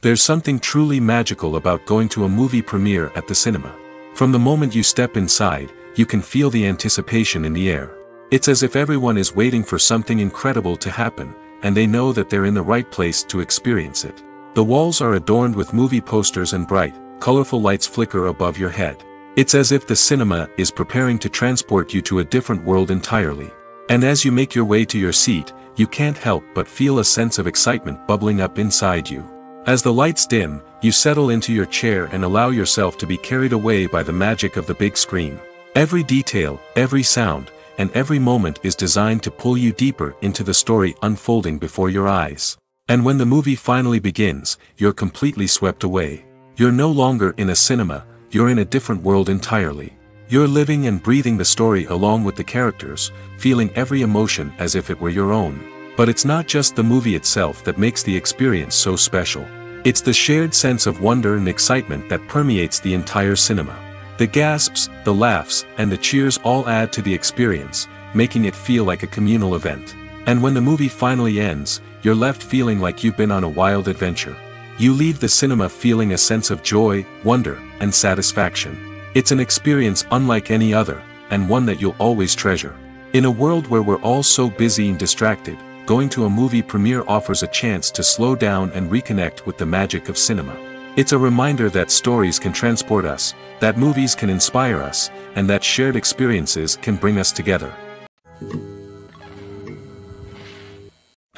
There's something truly magical about going to a movie premiere at the cinema. From the moment you step inside, you can feel the anticipation in the air. It's as if everyone is waiting for something incredible to happen, and they know that they're in the right place to experience it. The walls are adorned with movie posters and bright, colorful lights flicker above your head. It's as if the cinema is preparing to transport you to a different world entirely. And as you make your way to your seat, you can't help but feel a sense of excitement bubbling up inside you. As the lights dim, you settle into your chair and allow yourself to be carried away by the magic of the big screen. Every detail, every sound, and every moment is designed to pull you deeper into the story unfolding before your eyes. And when the movie finally begins, you're completely swept away. You're no longer in a cinema, you're in a different world entirely. You're living and breathing the story along with the characters, feeling every emotion as if it were your own. But it's not just the movie itself that makes the experience so special. It's the shared sense of wonder and excitement that permeates the entire cinema. The gasps, the laughs, and the cheers all add to the experience, making it feel like a communal event. And when the movie finally ends, you're left feeling like you've been on a wild adventure. You leave the cinema feeling a sense of joy, wonder, and satisfaction. It's an experience unlike any other, and one that you'll always treasure. In a world where we're all so busy and distracted, going to a movie premiere offers a chance to slow down and reconnect with the magic of cinema. It's a reminder that stories can transport us, that movies can inspire us, and that shared experiences can bring us together.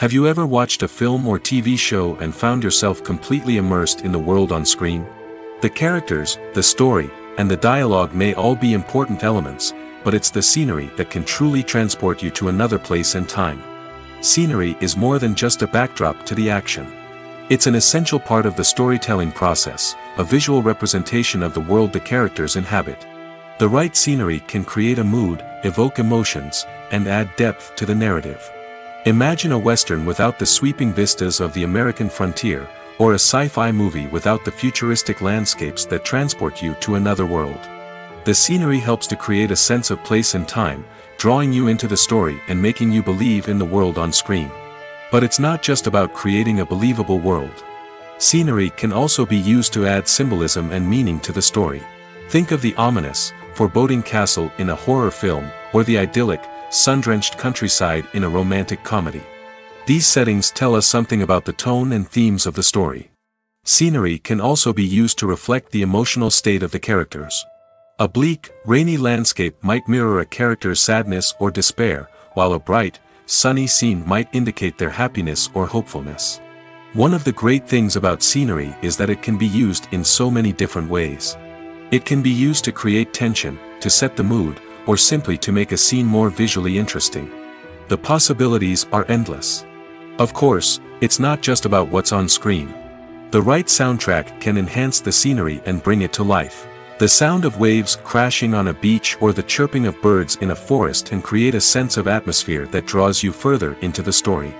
Have you ever watched a film or TV show and found yourself completely immersed in the world on screen? The characters, the story, and the dialogue may all be important elements, but it's the scenery that can truly transport you to another place and time. Scenery is more than just a backdrop to the action. It's an essential part of the storytelling process, a visual representation of the world the characters inhabit. The right scenery can create a mood, evoke emotions, and add depth to the narrative. Imagine a Western without the sweeping vistas of the American frontier, or a sci-fi movie without the futuristic landscapes that transport you to another world. The scenery helps to create a sense of place and time, drawing you into the story and making you believe in the world on screen. But it's not just about creating a believable world. Scenery can also be used to add symbolism and meaning to the story. Think of the ominous, foreboding castle in a horror film, or the idyllic, sun-drenched countryside in a romantic comedy. These settings tell us something about the tone and themes of the story. Scenery can also be used to reflect the emotional state of the characters. A bleak, rainy landscape might mirror a character's sadness or despair, while a bright, sunny scene might indicate their happiness or hopefulness. One of the great things about scenery is that it can be used in so many different ways. It can be used to create tension, to set the mood, or simply to make a scene more visually interesting. The possibilities are endless. Of course, it's not just about what's on screen. The right soundtrack can enhance the scenery and bring it to life. The sound of waves crashing on a beach or the chirping of birds in a forest can create a sense of atmosphere that draws you further into the story.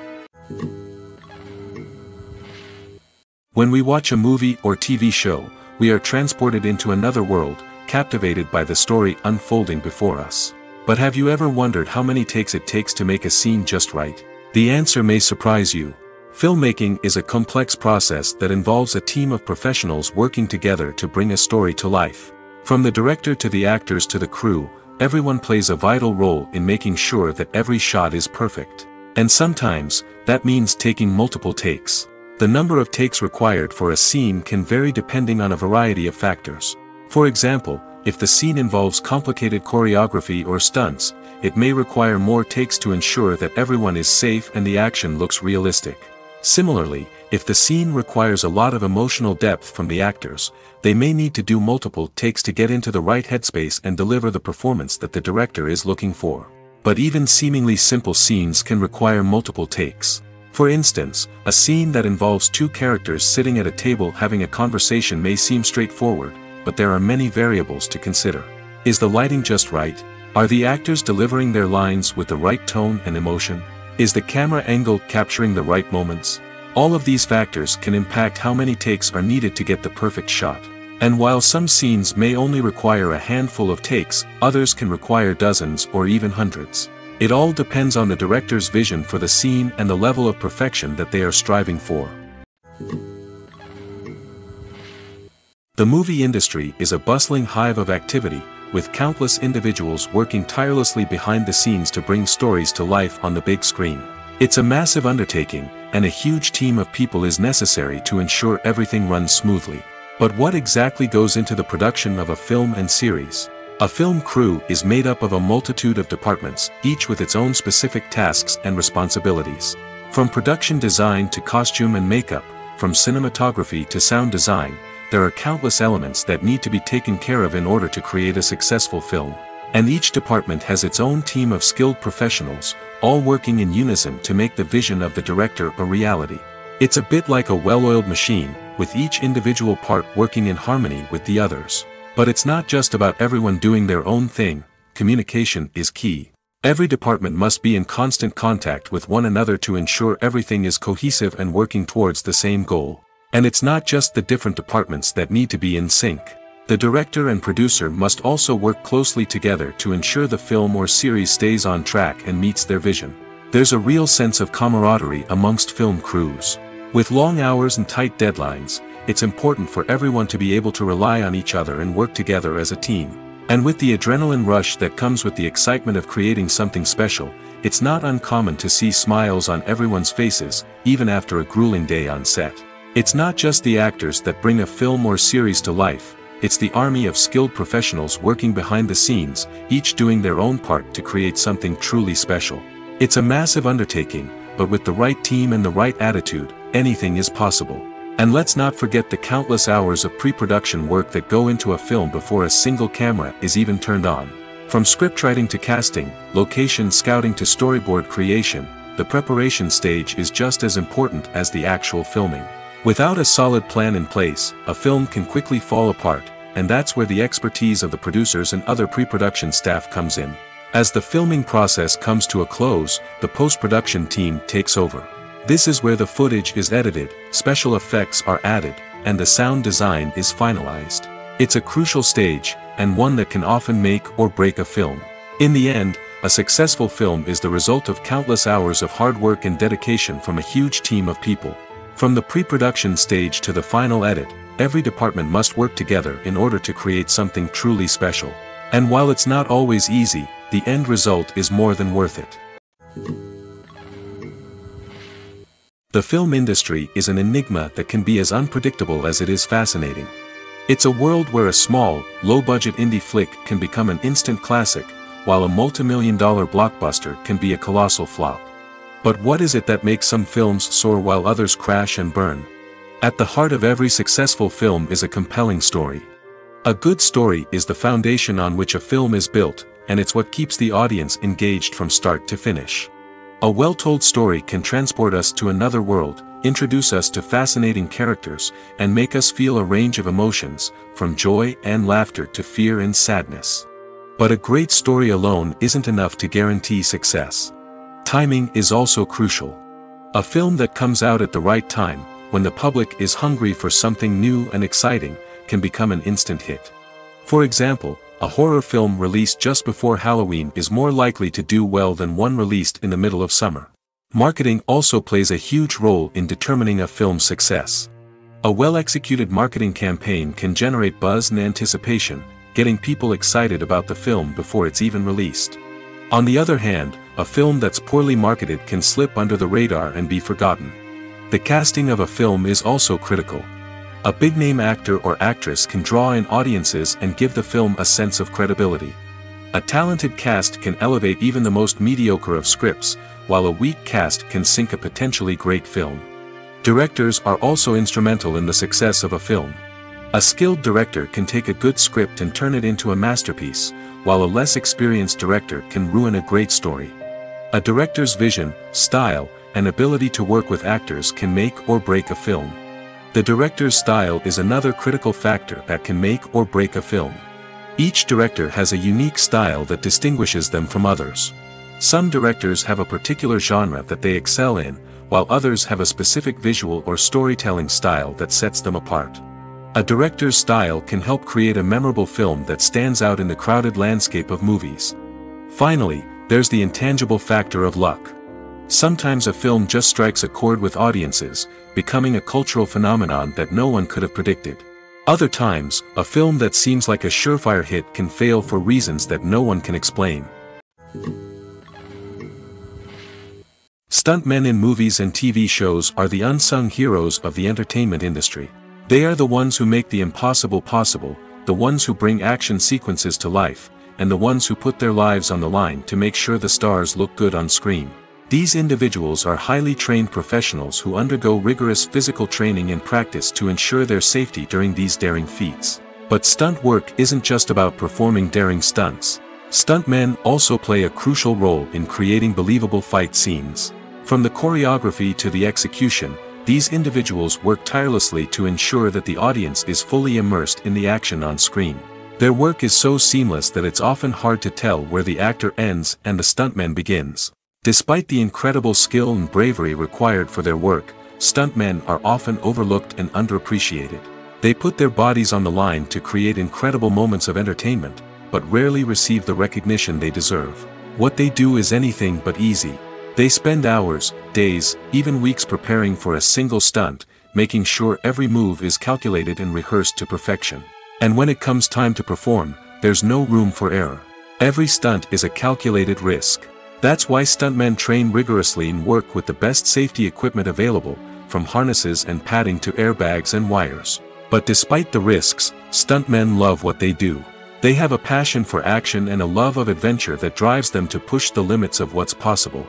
When we watch a movie or TV show, we are transported into another world, captivated by the story unfolding before us. But have you ever wondered how many takes it takes to make a scene just right? The answer may surprise you. Filmmaking is a complex process that involves a team of professionals working together to bring a story to life. From the director to the actors to the crew, everyone plays a vital role in making sure that every shot is perfect. And sometimes, that means taking multiple takes. The number of takes required for a scene can vary depending on a variety of factors. For example, if the scene involves complicated choreography or stunts, it may require more takes to ensure that everyone is safe and the action looks realistic. Similarly, If the scene requires a lot of emotional depth from the actors, they may need to do multiple takes to get into the right headspace and deliver the performance that the director is looking for. But even seemingly simple scenes can require multiple takes. For instance, a scene that involves two characters sitting at a table having a conversation may seem straightforward, but there are many variables to consider. Is the lighting just right? Are the actors delivering their lines with the right tone and emotion? Is the camera angle capturing the right moments? All of these factors can impact how many takes are needed to get the perfect shot. And while some scenes may only require a handful of takes, others can require dozens or even hundreds. It all depends on the director's vision for the scene and the level of perfection that they are striving for. The movie industry is a bustling hive of activity, with countless individuals working tirelessly behind the scenes to bring stories to life on the big screen. It's a massive undertaking, and a huge team of people is necessary to ensure everything runs smoothly. But what exactly goes into the production of a film and series? A film crew is made up of a multitude of departments, each with its own specific tasks and responsibilities. From production design to costume and makeup, from cinematography to sound design, there are countless elements that need to be taken care of in order to create a successful film. And each department has its own team of skilled professionals, all working in unison to make the vision of the director a reality. It's a bit like a well-oiled machine, with each individual part working in harmony with the others. But it's not just about everyone doing their own thing. Communication is key. Every department must be in constant contact with one another to ensure everything is cohesive and working towards the same goal. And it's not just the different departments that need to be in sync. The director and producer must also work closely together to ensure the film or series stays on track and meets their vision. There's a real sense of camaraderie amongst film crews. With long hours and tight deadlines, it's important for everyone to be able to rely on each other and work together as a team. And with the adrenaline rush that comes with the excitement of creating something special, it's not uncommon to see smiles on everyone's faces, even after a grueling day on set. It's not just the actors that bring a film or series to life. It's the army of skilled professionals working behind the scenes, each doing their own part to create something truly special. It's a massive undertaking, but with the right team and the right attitude, anything is possible. And let's not forget the countless hours of pre-production work that go into a film before a single camera is even turned on. From scriptwriting to casting, location scouting to storyboard creation, the preparation stage is just as important as the actual filming. Without a solid plan in place, a film can quickly fall apart, and that's where the expertise of the producers and other pre-production staff comes in. As the filming process comes to a close, the post-production team takes over. This is where the footage is edited, special effects are added, and the sound design is finalized. It's a crucial stage, and one that can often make or break a film. In the end, a successful film is the result of countless hours of hard work and dedication from a huge team of people. From the pre-production stage to the final edit, every department must work together in order to create something truly special. And while it's not always easy, the end result is more than worth it. The film industry is an enigma that can be as unpredictable as it is fascinating. It's a world where a small, low-budget indie flick can become an instant classic, while a multi-million-dollar blockbuster can be a colossal flop. But what is it that makes some films soar while others crash and burn? At the heart of every successful film is a compelling story. A good story is the foundation on which a film is built, and it's what keeps the audience engaged from start to finish. A well-told story can transport us to another world, introduce us to fascinating characters, and make us feel a range of emotions, from joy and laughter to fear and sadness. But a great story alone isn't enough to guarantee success. Timing is also crucial. A film that comes out at the right time, when the public is hungry for something new and exciting, can become an instant hit. For example, a horror film released just before Halloween is more likely to do well than one released in the middle of summer. Marketing also plays a huge role in determining a film's success. A well-executed marketing campaign can generate buzz and anticipation, getting people excited about the film before it's even released. On the other hand, a film that's poorly marketed can slip under the radar and be forgotten. The casting of a film is also critical. A big-name actor or actress can draw in audiences and give the film a sense of credibility. A talented cast can elevate even the most mediocre of scripts, while a weak cast can sink a potentially great film. Directors are also instrumental in the success of a film. A skilled director can take a good script and turn it into a masterpiece, while a less experienced director can ruin a great story. A director's vision, style, and ability to work with actors can make or break a film. The director's style is another critical factor that can make or break a film. Each director has a unique style that distinguishes them from others. Some directors have a particular genre that they excel in, while others have a specific visual or storytelling style that sets them apart. A director's style can help create a memorable film that stands out in the crowded landscape of movies. Finally, there's the intangible factor of luck. Sometimes a film just strikes a chord with audiences, becoming a cultural phenomenon that no one could have predicted. Other times, a film that seems like a surefire hit can fail for reasons that no one can explain. Stuntmen in movies and TV shows are the unsung heroes of the entertainment industry. They are the ones who make the impossible possible, the ones who bring action sequences to life, and the ones who put their lives on the line to make sure the stars look good on screen. These individuals are highly trained professionals who undergo rigorous physical training and practice to ensure their safety during these daring feats. But stunt work isn't just about performing daring stunts. Stuntmen also play a crucial role in creating believable fight scenes. From the choreography to the execution, these individuals work tirelessly to ensure that the audience is fully immersed in the action on screen. Their work is so seamless that it's often hard to tell where the actor ends and the stuntman begins. Despite the incredible skill and bravery required for their work, stuntmen are often overlooked and underappreciated. They put their bodies on the line to create incredible moments of entertainment, but rarely receive the recognition they deserve. What they do is anything but easy. They spend hours, days, even weeks preparing for a single stunt, making sure every move is calculated and rehearsed to perfection. And when it comes time to perform, there's no room for error. Every stunt is a calculated risk. That's why stuntmen train rigorously and work with the best safety equipment available, from harnesses and padding to airbags and wires. But despite the risks, stuntmen love what they do. They have a passion for action and a love of adventure that drives them to push the limits of what's possible.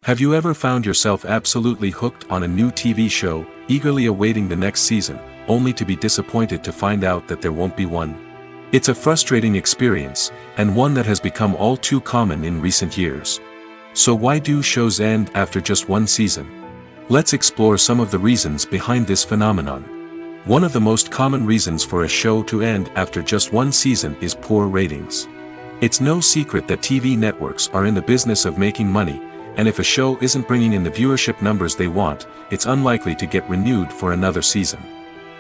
Have you ever found yourself absolutely hooked on a new TV show, eagerly awaiting the next season, only to be disappointed to find out that there won't be one? It's a frustrating experience, and one that has become all too common in recent years. So why do shows end after just one season? Let's explore some of the reasons behind this phenomenon. One of the most common reasons for a show to end after just one season is poor ratings. It's no secret that TV networks are in the business of making money, and if a show isn't bringing in the viewership numbers they want, it's unlikely to get renewed for another season.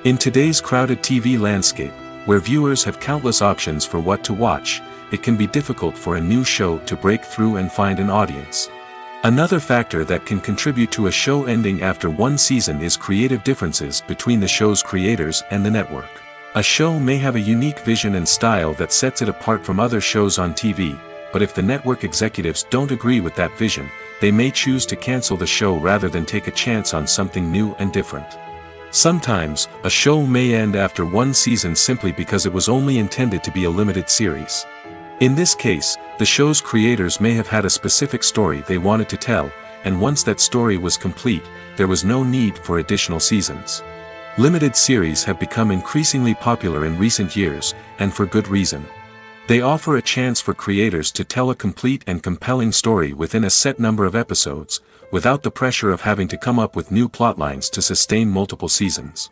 In today's crowded TV landscape, where viewers have countless options for what to watch, it can be difficult for a new show to break through and find an audience. Another factor that can contribute to a show ending after one season is creative differences between the show's creators and the network. A show may have a unique vision and style that sets it apart from other shows on TV, but if the network executives don't agree with that vision, they may choose to cancel the show rather than take a chance on something new and different. Sometimes, a show may end after one season simply because it was only intended to be a limited series. In this case, the show's creators may have had a specific story they wanted to tell, and once that story was complete, there was no need for additional seasons. Limited series have become increasingly popular in recent years, and for good reason. They offer a chance for creators to tell a complete and compelling story within a set number of episodes, without the pressure of having to come up with new plotlines to sustain multiple seasons.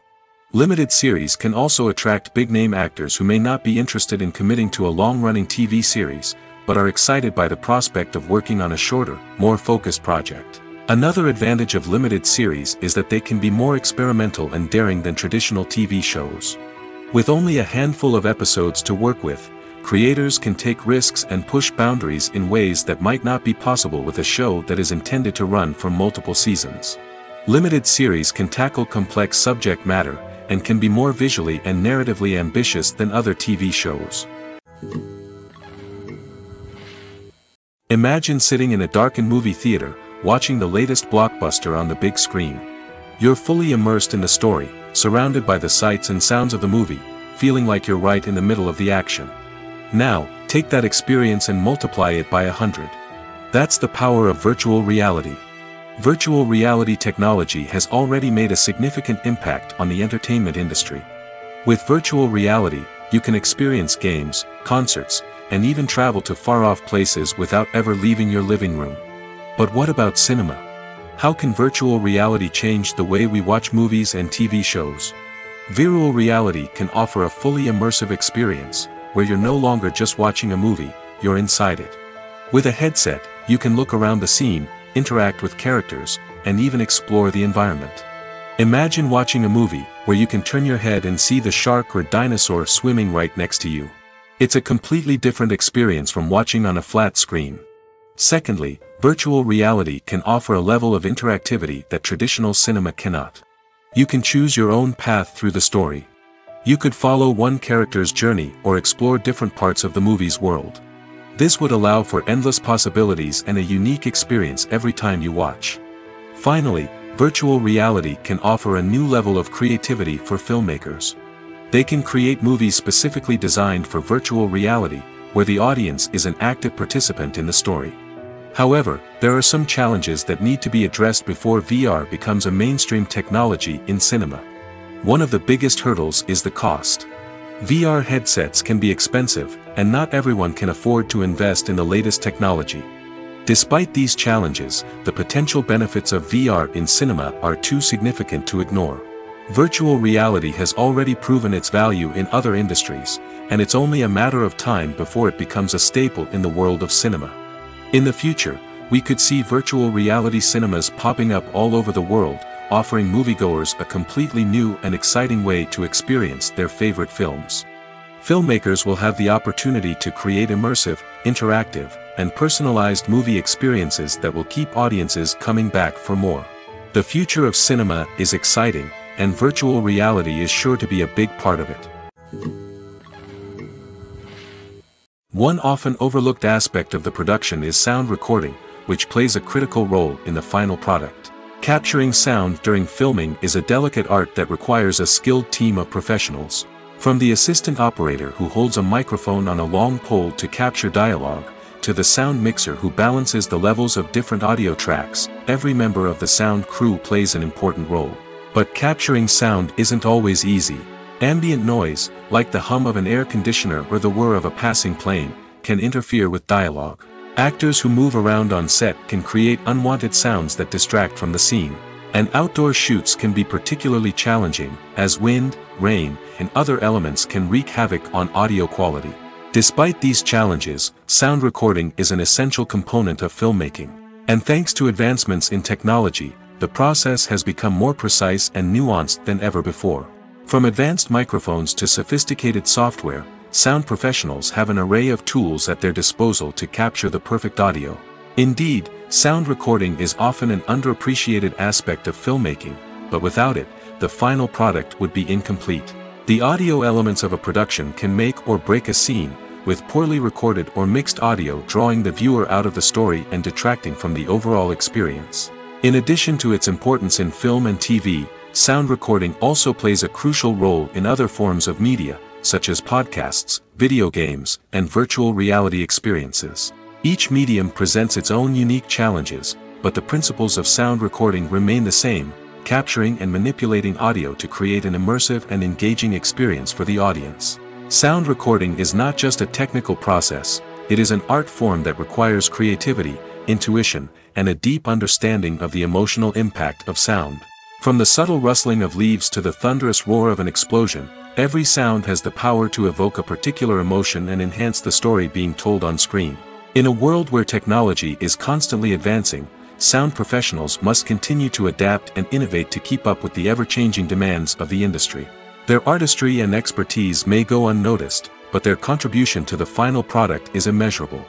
Limited series can also attract big-name actors who may not be interested in committing to a long-running TV series, but are excited by the prospect of working on a shorter, more focused project. Another advantage of limited series is that they can be more experimental and daring than traditional TV shows. With only a handful of episodes to work with, creators can take risks and push boundaries in ways that might not be possible with a show that is intended to run for multiple seasons. Limited series can tackle complex subject matter, and can be more visually and narratively ambitious than other TV shows. Imagine sitting in a darkened movie theater, watching the latest blockbuster on the big screen. You're fully immersed in the story, surrounded by the sights and sounds of the movie, feeling like you're right in the middle of the action. Now, take that experience and multiply it by 100. That's the power of virtual reality. Virtual reality technology has already made a significant impact on the entertainment industry. With virtual reality, you can experience games, concerts, and even travel to far-off places without ever leaving your living room. But what about cinema? How can virtual reality change the way we watch movies and TV shows? Virtual reality can offer a fully immersive experience, where you're no longer just watching a movie, you're inside it. With a headset, you can look around the scene, interact with characters, and even explore the environment. Imagine watching a movie, where you can turn your head and see the shark or dinosaur swimming right next to you. It's a completely different experience from watching on a flat screen. Secondly, virtual reality can offer a level of interactivity that traditional cinema cannot. You can choose your own path through the story. You could follow one character's journey or explore different parts of the movie's world. This would allow for endless possibilities and a unique experience every time you watch. Finally, virtual reality can offer a new level of creativity for filmmakers. They can create movies specifically designed for virtual reality, where the audience is an active participant in the story. However, there are some challenges that need to be addressed before VR becomes a mainstream technology in cinema. One of the biggest hurdles is the cost. VR headsets can be expensive, and not everyone can afford to invest in the latest technology. Despite these challenges, the potential benefits of VR in cinema are too significant to ignore. Virtual reality has already proven its value in other industries, and it's only a matter of time before it becomes a staple in the world of cinema. In the future, we could see virtual reality cinemas popping up all over the world, offering moviegoers a completely new and exciting way to experience their favorite films. Filmmakers will have the opportunity to create immersive, interactive, and personalized movie experiences that will keep audiences coming back for more. The future of cinema is exciting, and virtual reality is sure to be a big part of it. One often overlooked aspect of the production is sound recording, which plays a critical role in the final product. Capturing sound during filming is a delicate art that requires a skilled team of professionals. From the assistant operator who holds a microphone on a long pole to capture dialogue, to the sound mixer who balances the levels of different audio tracks, every member of the sound crew plays an important role. But capturing sound isn't always easy. Ambient noise, like the hum of an air conditioner or the whir of a passing plane, can interfere with dialogue. Actors who move around on set can create unwanted sounds that distract from the scene. And outdoor shoots can be particularly challenging, as wind, rain, and other elements can wreak havoc on audio quality. Despite these challenges, sound recording is an essential component of filmmaking. And thanks to advancements in technology, the process has become more precise and nuanced than ever before. From advanced microphones to sophisticated software, sound professionals have an array of tools at their disposal to capture the perfect audio. Indeed, sound recording is often an underappreciated aspect of filmmaking, but without it, the final product would be incomplete. The audio elements of a production can make or break a scene, with poorly recorded or mixed audio drawing the viewer out of the story and detracting from the overall experience. In addition to its importance in film and TV, sound recording also plays a crucial role in other forms of media, such as podcasts, video games, and virtual reality experiences. Each medium presents its own unique challenges, but the principles of sound recording remain the same, capturing and manipulating audio to create an immersive and engaging experience for the audience. Sound recording is not just a technical process, it is an art form that requires creativity, intuition, and a deep understanding of the emotional impact of sound. From the subtle rustling of leaves to the thunderous roar of an explosion, every sound has the power to evoke a particular emotion and enhance the story being told on screen. In a world where technology is constantly advancing, sound professionals must continue to adapt and innovate to keep up with the ever-changing demands of the industry. Their artistry and expertise may go unnoticed, but their contribution to the final product is immeasurable.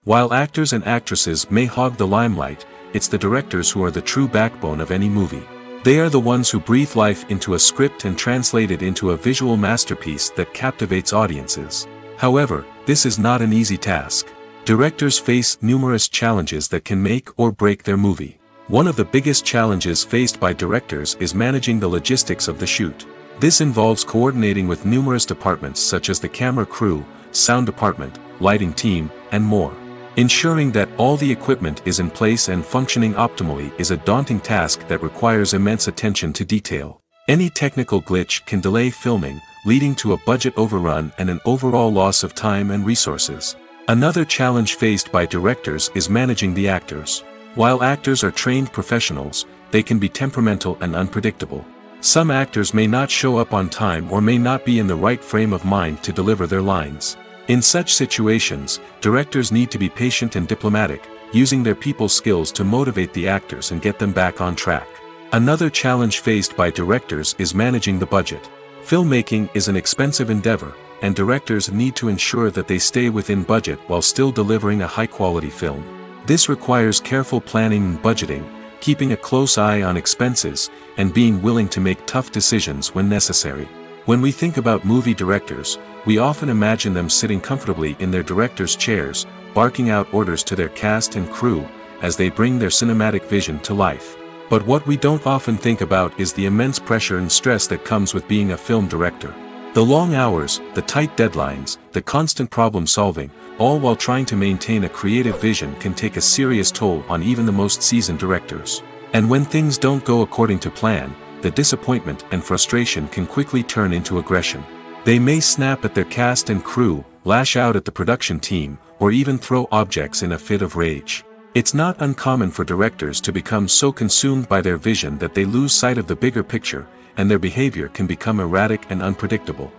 While actors and actresses may hog the limelight, it's the directors who are the true backbone of any movie. They are the ones who breathe life into a script and translate it into a visual masterpiece that captivates audiences. However, this is not an easy task. Directors face numerous challenges that can make or break their movie. One of the biggest challenges faced by directors is managing the logistics of the shoot. This involves coordinating with numerous departments such as the camera crew, sound department, lighting team, and more. Ensuring that all the equipment is in place and functioning optimally is a daunting task that requires immense attention to detail. Any technical glitch can delay filming, leading to a budget overrun and an overall loss of time and resources. Another challenge faced by directors is managing the actors. While actors are trained professionals, they can be temperamental and unpredictable. Some actors may not show up on time or may not be in the right frame of mind to deliver their lines. In such situations, directors need to be patient and diplomatic, using their people skills to motivate the actors and get them back on track. Another challenge faced by directors is managing the budget. Filmmaking is an expensive endeavor, and directors need to ensure that they stay within budget while still delivering a high-quality film. This requires careful planning and budgeting, keeping a close eye on expenses, and being willing to make tough decisions when necessary. When we think about movie directors, we often imagine them sitting comfortably in their director's chairs, barking out orders to their cast and crew, as they bring their cinematic vision to life. But what we don't often think about is the immense pressure and stress that comes with being a film director. The long hours, the tight deadlines, the constant problem solving, all while trying to maintain a creative vision can take a serious toll on even the most seasoned directors. And when things don't go according to plan, the disappointment and frustration can quickly turn into aggression. They may snap at their cast and crew, lash out at the production team, or even throw objects in a fit of rage. It's not uncommon for directors to become so consumed by their vision that they lose sight of the bigger picture, and their behavior can become erratic and unpredictable.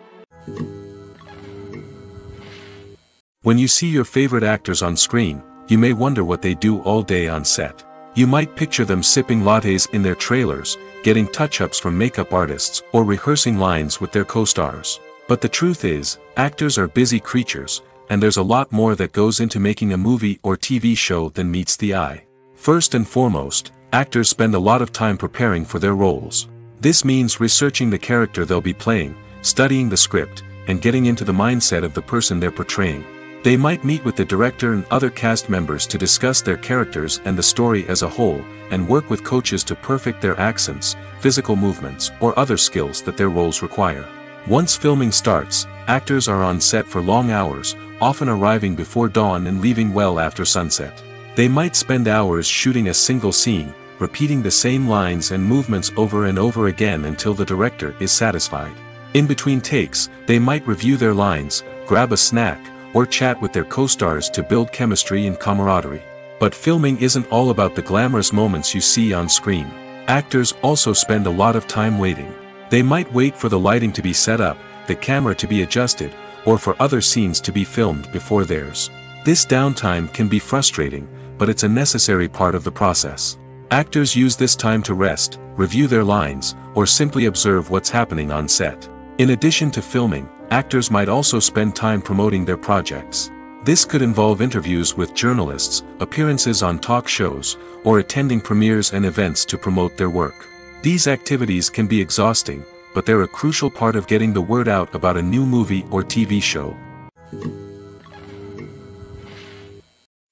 When you see your favorite actors on screen, you may wonder what they do all day on set. You might picture them sipping lattes in their trailers, getting touch-ups from makeup artists, or rehearsing lines with their co-stars. But the truth is, actors are busy creatures, and there's a lot more that goes into making a movie or TV show than meets the eye. First and foremost, actors spend a lot of time preparing for their roles. This means researching the character they'll be playing, studying the script, and getting into the mindset of the person they're portraying. They might meet with the director and other cast members to discuss their characters and the story as a whole, and work with coaches to perfect their accents, physical movements, or other skills that their roles require. Once filming starts, actors are on set for long hours, often arriving before dawn and leaving well after sunset. They might spend hours shooting a single scene, repeating the same lines and movements over and over again until the director is satisfied. In between takes, they might review their lines, grab a snack, or chat with their co-stars to build chemistry and camaraderie. But filming isn't all about the glamorous moments you see on screen. Actors also spend a lot of time waiting. They might wait for the lighting to be set up, the camera to be adjusted, or for other scenes to be filmed before theirs. This downtime can be frustrating, but it's a necessary part of the process. Actors use this time to rest, review their lines, or simply observe what's happening on set. In addition to filming, actors might also spend time promoting their projects. This could involve interviews with journalists, appearances on talk shows, or attending premieres and events to promote their work. These activities can be exhausting, but they're a crucial part of getting the word out about a new movie or TV show.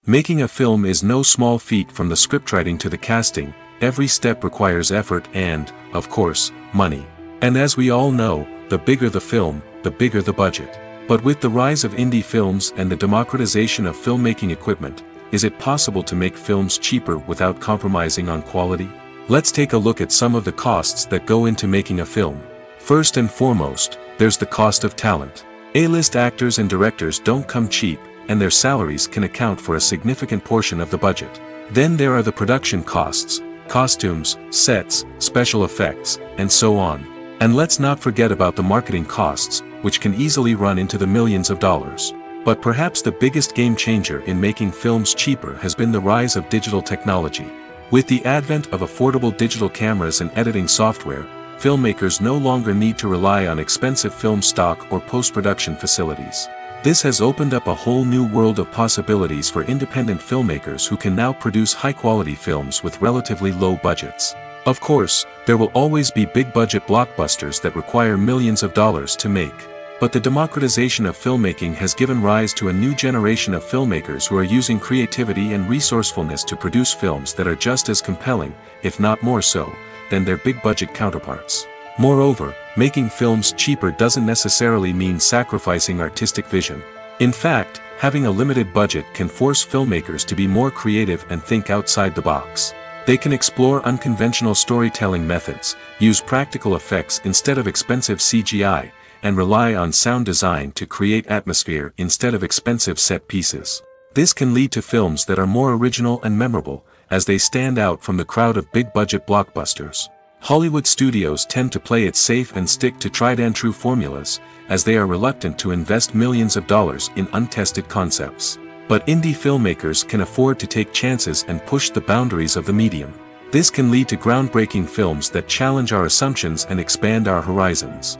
Making a film is no small feat. From the scriptwriting to the casting, every step requires effort and, of course, money. And as we all know, the bigger the film, the bigger the budget. But with the rise of indie films and the democratization of filmmaking equipment, is it possible to make films cheaper without compromising on quality? Let's take a look at some of the costs that go into making a film. First and foremost, there's the cost of talent. A-list actors and directors don't come cheap, and their salaries can account for a significant portion of the budget. Then there are the production costs, costumes, sets, special effects, and so on. And let's not forget about the marketing costs, which can easily run into the millions of dollars. But perhaps the biggest game changer in making films cheaper has been the rise of digital technology. With the advent of affordable digital cameras and editing software, filmmakers no longer need to rely on expensive film stock or post-production facilities. This has opened up a whole new world of possibilities for independent filmmakers who can now produce high-quality films with relatively low budgets. Of course, there will always be big-budget blockbusters that require millions of dollars to make. But the democratization of filmmaking has given rise to a new generation of filmmakers who are using creativity and resourcefulness to produce films that are just as compelling, if not more so, than their big-budget counterparts. Moreover, making films cheaper doesn't necessarily mean sacrificing artistic vision. In fact, having a limited budget can force filmmakers to be more creative and think outside the box. They can explore unconventional storytelling methods, use practical effects instead of expensive CGI, and rely on sound design to create atmosphere instead of expensive set pieces. This can lead to films that are more original and memorable, as they stand out from the crowd of big-budget blockbusters. Hollywood studios tend to play it safe and stick to tried-and-true formulas, as they are reluctant to invest millions of dollars in untested concepts. But indie filmmakers can afford to take chances and push the boundaries of the medium. This can lead to groundbreaking films that challenge our assumptions and expand our horizons.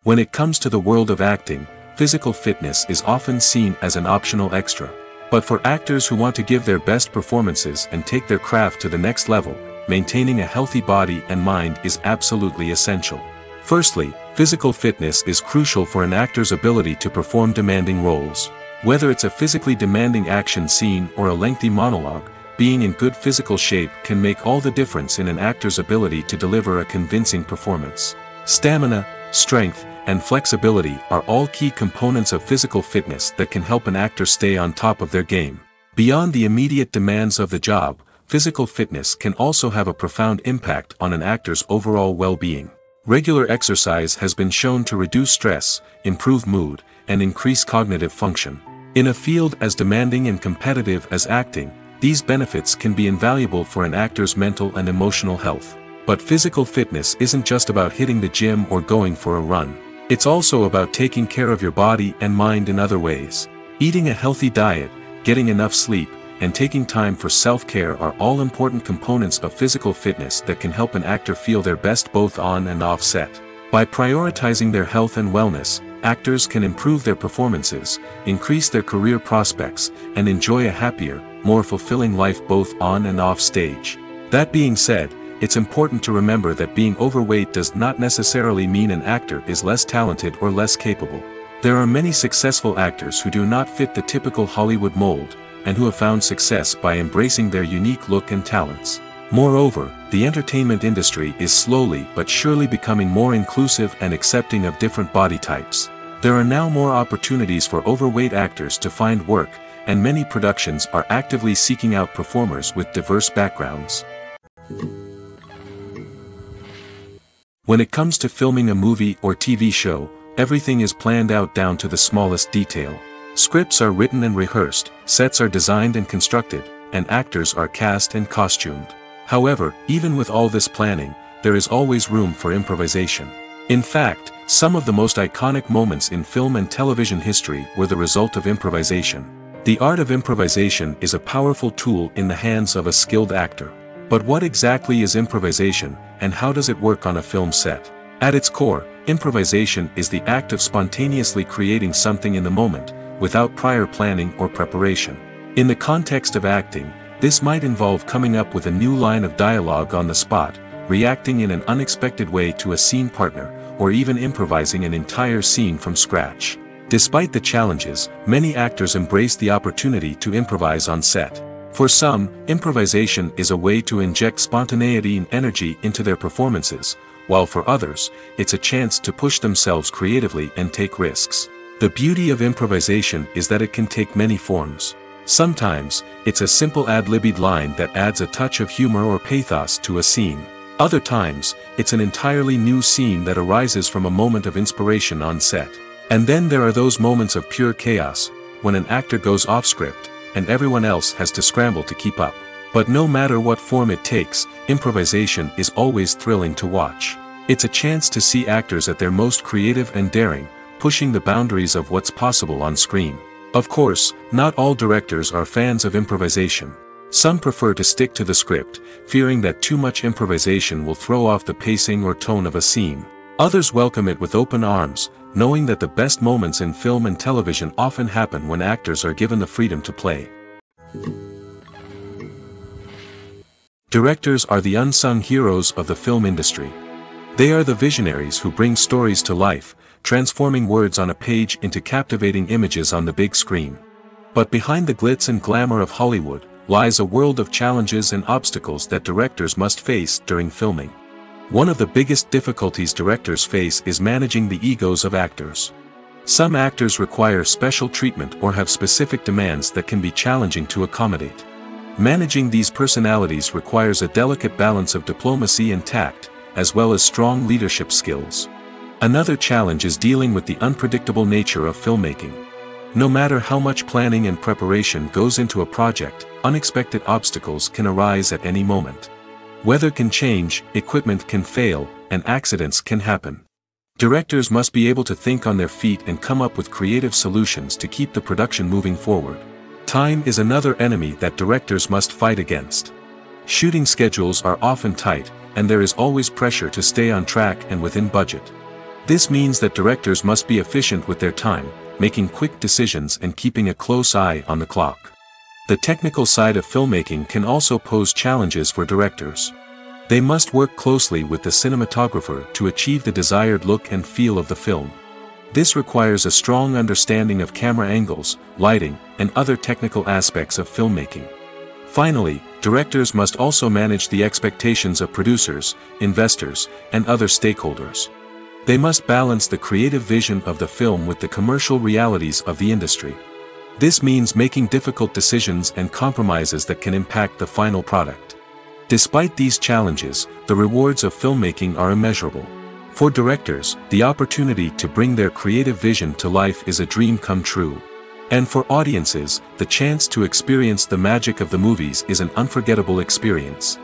When it comes to the world of acting, physical fitness is often seen as an optional extra. But for actors who want to give their best performances and take their craft to the next level, maintaining a healthy body and mind is absolutely essential. Firstly, physical fitness is crucial for an actor's ability to perform demanding roles. Whether it's a physically demanding action scene or a lengthy monologue, being in good physical shape can make all the difference in an actor's ability to deliver a convincing performance. Stamina, strength, and flexibility are all key components of physical fitness that can help an actor stay on top of their game. Beyond the immediate demands of the job, physical fitness can also have a profound impact on an actor's overall well-being. Regular exercise has been shown to reduce stress, improve mood, and increase cognitive function. In a field as demanding and competitive as acting, these benefits can be invaluable for an actor's mental and emotional health. But physical fitness isn't just about hitting the gym or going for a run. It's also about taking care of your body and mind in other ways. Eating a healthy diet, getting enough sleep, and taking time for self-care are all important components of physical fitness that can help an actor feel their best both on and off set. By prioritizing their health and wellness, actors can improve their performances, increase their career prospects, and enjoy a happier, more fulfilling life both on and off stage. That being said, it's important to remember that being overweight does not necessarily mean an actor is less talented or less capable. There are many successful actors who do not fit the typical Hollywood mold, and who have found success by embracing their unique look and talents. Moreover, the entertainment industry is slowly but surely becoming more inclusive and accepting of different body types. There are now more opportunities for overweight actors to find work, and many productions are actively seeking out performers with diverse backgrounds. When it comes to filming a movie or TV show, everything is planned out down to the smallest detail. Scripts are written and rehearsed, sets are designed and constructed, and actors are cast and costumed. However, even with all this planning, there is always room for improvisation. In fact, some of the most iconic moments in film and television history were the result of improvisation. The art of improvisation is a powerful tool in the hands of a skilled actor. But what exactly is improvisation, and how does it work on a film set? At its core, improvisation is the act of spontaneously creating something in the moment, without prior planning or preparation. In the context of acting, this might involve coming up with a new line of dialogue on the spot, reacting in an unexpected way to a scene partner, or even improvising an entire scene from scratch. Despite the challenges, many actors embrace the opportunity to improvise on set. For some, improvisation is a way to inject spontaneity and energy into their performances, while for others, it's a chance to push themselves creatively and take risks. The beauty of improvisation is that it can take many forms. Sometimes, it's a simple ad-libbed line that adds a touch of humor or pathos to a scene. Other times, it's an entirely new scene that arises from a moment of inspiration on set. And then there are those moments of pure chaos, when an actor goes off script, and everyone else has to scramble to keep up. But no matter what form it takes, improvisation is always thrilling to watch. It's a chance to see actors at their most creative and daring, pushing the boundaries of what's possible on screen. Of course, not all directors are fans of improvisation. Some prefer to stick to the script, fearing that too much improvisation will throw off the pacing or tone of a scene. Others welcome it with open arms, knowing that the best moments in film and television often happen when actors are given the freedom to play. Directors are the unsung heroes of the film industry. They are the visionaries who bring stories to life, transforming words on a page into captivating images on the big screen. But behind the glitz and glamour of Hollywood, lies a world of challenges and obstacles that directors must face during filming. One of the biggest difficulties directors face is managing the egos of actors. Some actors require special treatment or have specific demands that can be challenging to accommodate. Managing these personalities requires a delicate balance of diplomacy and tact, as well as strong leadership skills. Another challenge is dealing with the unpredictable nature of filmmaking. No matter how much planning and preparation goes into a project, unexpected obstacles can arise at any moment. Weather can change, equipment can fail, and accidents can happen. Directors must be able to think on their feet and come up with creative solutions to keep the production moving forward. Time is another enemy that directors must fight against. Shooting schedules are often tight, and there is always pressure to stay on track and within budget. This means that directors must be efficient with their time, making quick decisions and keeping a close eye on the clock. The technical side of filmmaking can also pose challenges for directors. They must work closely with the cinematographer to achieve the desired look and feel of the film. This requires a strong understanding of camera angles, lighting, and other technical aspects of filmmaking. Finally, directors must also manage the expectations of producers, investors, and other stakeholders. They must balance the creative vision of the film with the commercial realities of the industry. This means making difficult decisions and compromises that can impact the final product. Despite these challenges, the rewards of filmmaking are immeasurable. For directors, the opportunity to bring their creative vision to life is a dream come true. And for audiences, the chance to experience the magic of the movies is an unforgettable experience.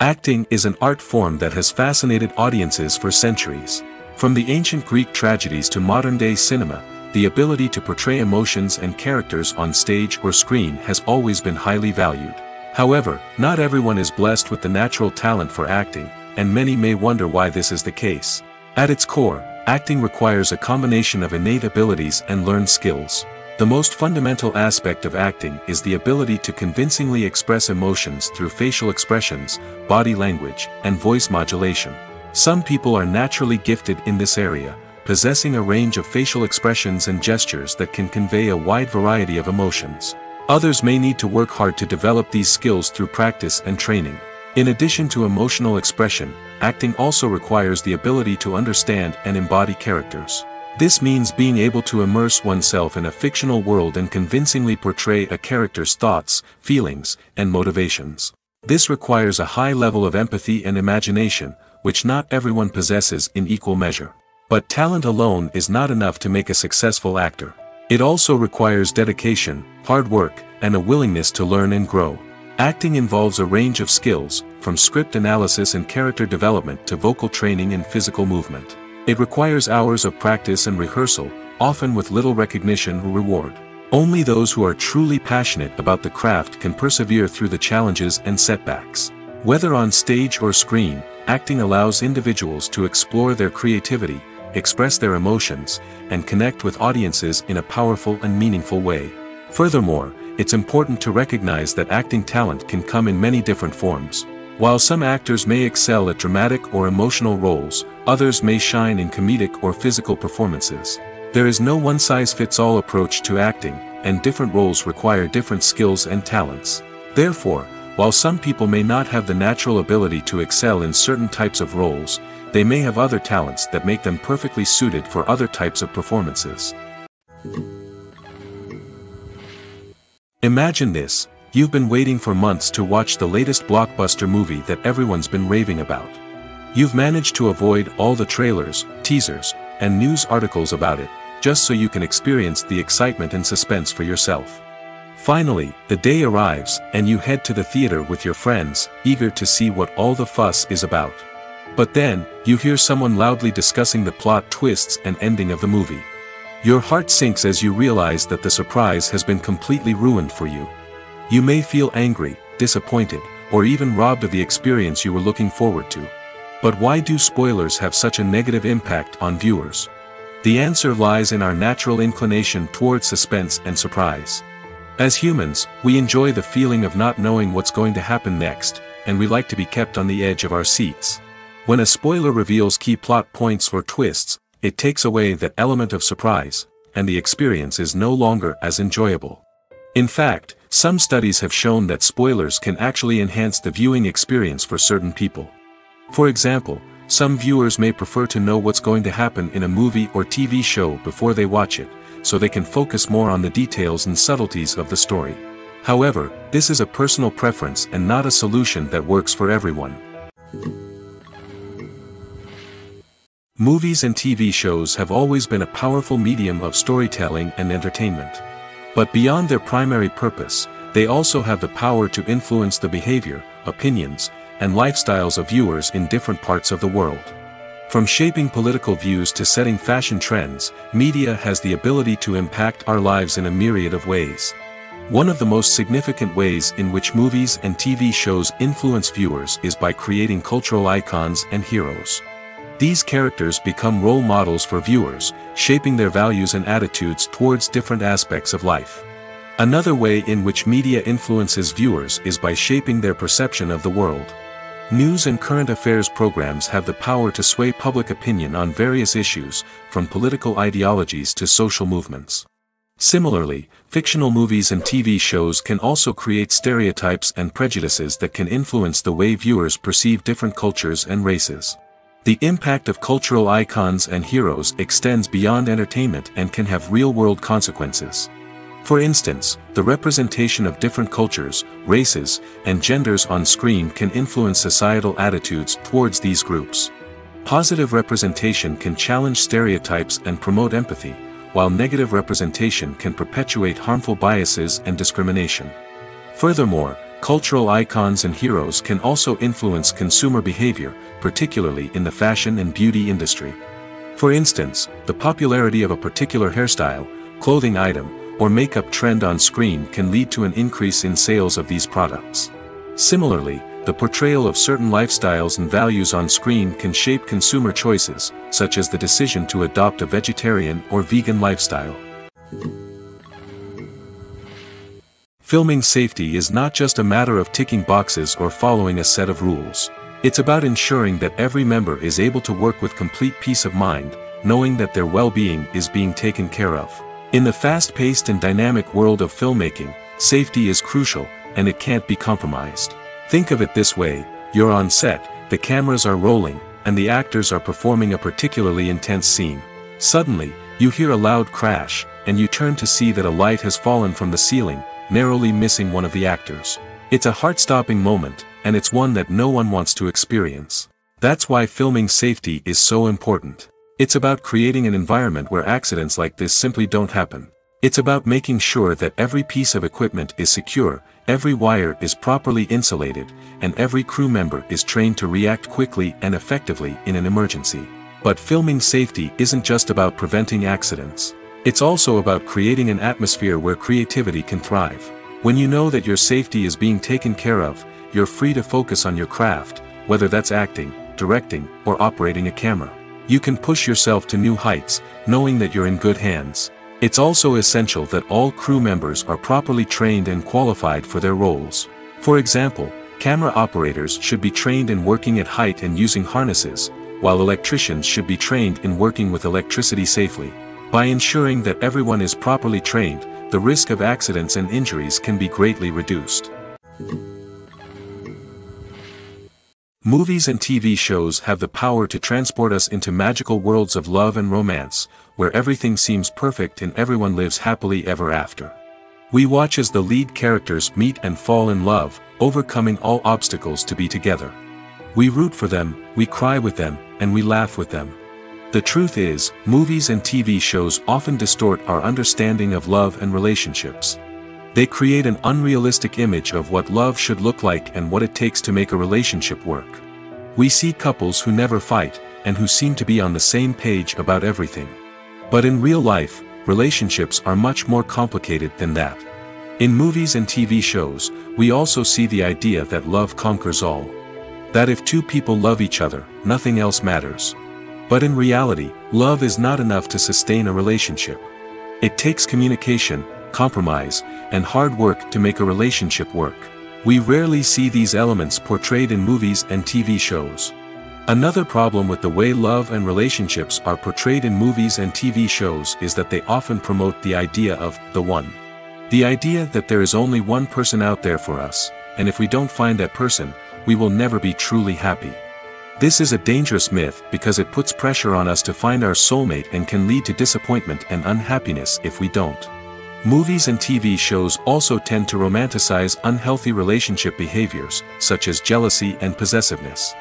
Acting is an art form that has fascinated audiences for centuries. From the ancient Greek tragedies to modern-day cinema, the ability to portray emotions and characters on stage or screen has always been highly valued. However, not everyone is blessed with the natural talent for acting, and many may wonder why this is the case. At its core, acting requires a combination of innate abilities and learned skills. The most fundamental aspect of acting is the ability to convincingly express emotions through facial expressions, body language, and voice modulation. Some people are naturally gifted in this area, possessing a range of facial expressions and gestures that can convey a wide variety of emotions. Others may need to work hard to develop these skills through practice and training. In addition to emotional expression, acting also requires the ability to understand and embody characters. This means being able to immerse oneself in a fictional world and convincingly portray a character's thoughts, feelings, and motivations. This requires a high level of empathy and imagination, which not everyone possesses in equal measure. But talent alone is not enough to make a successful actor. It also requires dedication, hard work, and a willingness to learn and grow. Acting involves a range of skills, from script analysis and character development to vocal training and physical movement. It requires hours of practice and rehearsal, often with little recognition or reward. Only those who are truly passionate about the craft can persevere through the challenges and setbacks. Whether on stage or screen, acting allows individuals to explore their creativity, express their emotions, and connect with audiences in a powerful and meaningful way. Furthermore, it's important to recognize that acting talent can come in many different forms. While some actors may excel at dramatic or emotional roles, others may shine in comedic or physical performances. There is no one-size-fits-all approach to acting, and different roles require different skills and talents. Therefore, while some people may not have the natural ability to excel in certain types of roles, they may have other talents that make them perfectly suited for other types of performances. Imagine this: you've been waiting for months to watch the latest blockbuster movie that everyone's been raving about. You've managed to avoid all the trailers, teasers, and news articles about it, just so you can experience the excitement and suspense for yourself. Finally, the day arrives, and you head to the theater with your friends, eager to see what all the fuss is about. But then, you hear someone loudly discussing the plot twists and ending of the movie. Your heart sinks as you realize that the surprise has been completely ruined for you. You may feel angry, disappointed, or even robbed of the experience you were looking forward to. But why do spoilers have such a negative impact on viewers? The answer lies in our natural inclination toward suspense and surprise. As humans, we enjoy the feeling of not knowing what's going to happen next, and we like to be kept on the edge of our seats. When a spoiler reveals key plot points or twists, it takes away that element of surprise, and the experience is no longer as enjoyable. In fact, some studies have shown that spoilers can actually enhance the viewing experience for certain people. For example, Some viewers may prefer to know what's going to happen in a movie or TV show before they watch it, so they can focus more on the details and subtleties of the story. However, this is a personal preference and not a solution that works for everyone. Movies and TV shows have always been a powerful medium of storytelling and entertainment. But beyond their primary purpose, they also have the power to influence the behavior, opinions, and lifestyles of viewers in different parts of the world. From shaping political views to setting fashion trends, media has the ability to impact our lives in a myriad of ways. One of the most significant ways in which movies and TV shows influence viewers is by creating cultural icons and heroes. These characters become role models for viewers, shaping their values and attitudes towards different aspects of life. Another way in which media influences viewers is by shaping their perception of the world. News and current affairs programs have the power to sway public opinion on various issues, from political ideologies to social movements. Similarly, fictional movies and TV shows can also create stereotypes and prejudices that can influence the way viewers perceive different cultures and races. The impact of cultural icons and heroes extends beyond entertainment and can have real-world consequences. For instance, the representation of different cultures, races, and genders on screen can influence societal attitudes towards these groups. Positive representation can challenge stereotypes and promote empathy, while negative representation can perpetuate harmful biases and discrimination. Furthermore, cultural icons and heroes can also influence consumer behavior, particularly in the fashion and beauty industry. For instance, the popularity of a particular hairstyle, clothing item, or makeup trend on screen can lead to an increase in sales of these products. Similarly, the portrayal of certain lifestyles and values on screen can shape consumer choices, such as the decision to adopt a vegetarian or vegan lifestyle. Filming safety is not just a matter of ticking boxes or following a set of rules. It's about ensuring that every member is able to work with complete peace of mind, knowing that their well-being is being taken care of. In the fast-paced and dynamic world of filmmaking, safety is crucial, and it can't be compromised. Think of it this way: you're on set, the cameras are rolling, and the actors are performing a particularly intense scene. Suddenly, you hear a loud crash, and you turn to see that a light has fallen from the ceiling, narrowly missing one of the actors. It's a heart-stopping moment, and it's one that no one wants to experience. That's why filming safety is so important. It's about creating an environment where accidents like this simply don't happen. It's about making sure that every piece of equipment is secure, every wire is properly insulated, and every crew member is trained to react quickly and effectively in an emergency. But filming safety isn't just about preventing accidents. It's also about creating an atmosphere where creativity can thrive. When you know that your safety is being taken care of, you're free to focus on your craft, whether that's acting, directing, or operating a camera. You can push yourself to new heights, knowing that you're in good hands. It's also essential that all crew members are properly trained and qualified for their roles. For example, camera operators should be trained in working at height and using harnesses, while electricians should be trained in working with electricity safely. By ensuring that everyone is properly trained, the risk of accidents and injuries can be greatly reduced. Movies and TV shows have the power to transport us into magical worlds of love and romance, where everything seems perfect and everyone lives happily ever after. We watch as the lead characters meet and fall in love, overcoming all obstacles to be together. We root for them, we cry with them, and we laugh with them. The truth is, movies and TV shows often distort our understanding of love and relationships. They create an unrealistic image of what love should look like and what it takes to make a relationship work. We see couples who never fight, and who seem to be on the same page about everything. But in real life, relationships are much more complicated than that. In movies and TV shows, we also see the idea that love conquers all. That if two people love each other, nothing else matters. But in reality, love is not enough to sustain a relationship. It takes communication, compromise, and hard work to make a relationship work. We rarely see these elements portrayed in movies and TV shows. Another problem with the way love and relationships are portrayed in movies and TV shows is that they often promote the idea of the one. The idea that there is only one person out there for us, and if we don't find that person, we will never be truly happy. This is a dangerous myth because it puts pressure on us to find our soulmate and can lead to disappointment and unhappiness if we don't. Movies and TV shows also tend to romanticize unhealthy relationship behaviors, such as jealousy and possessiveness.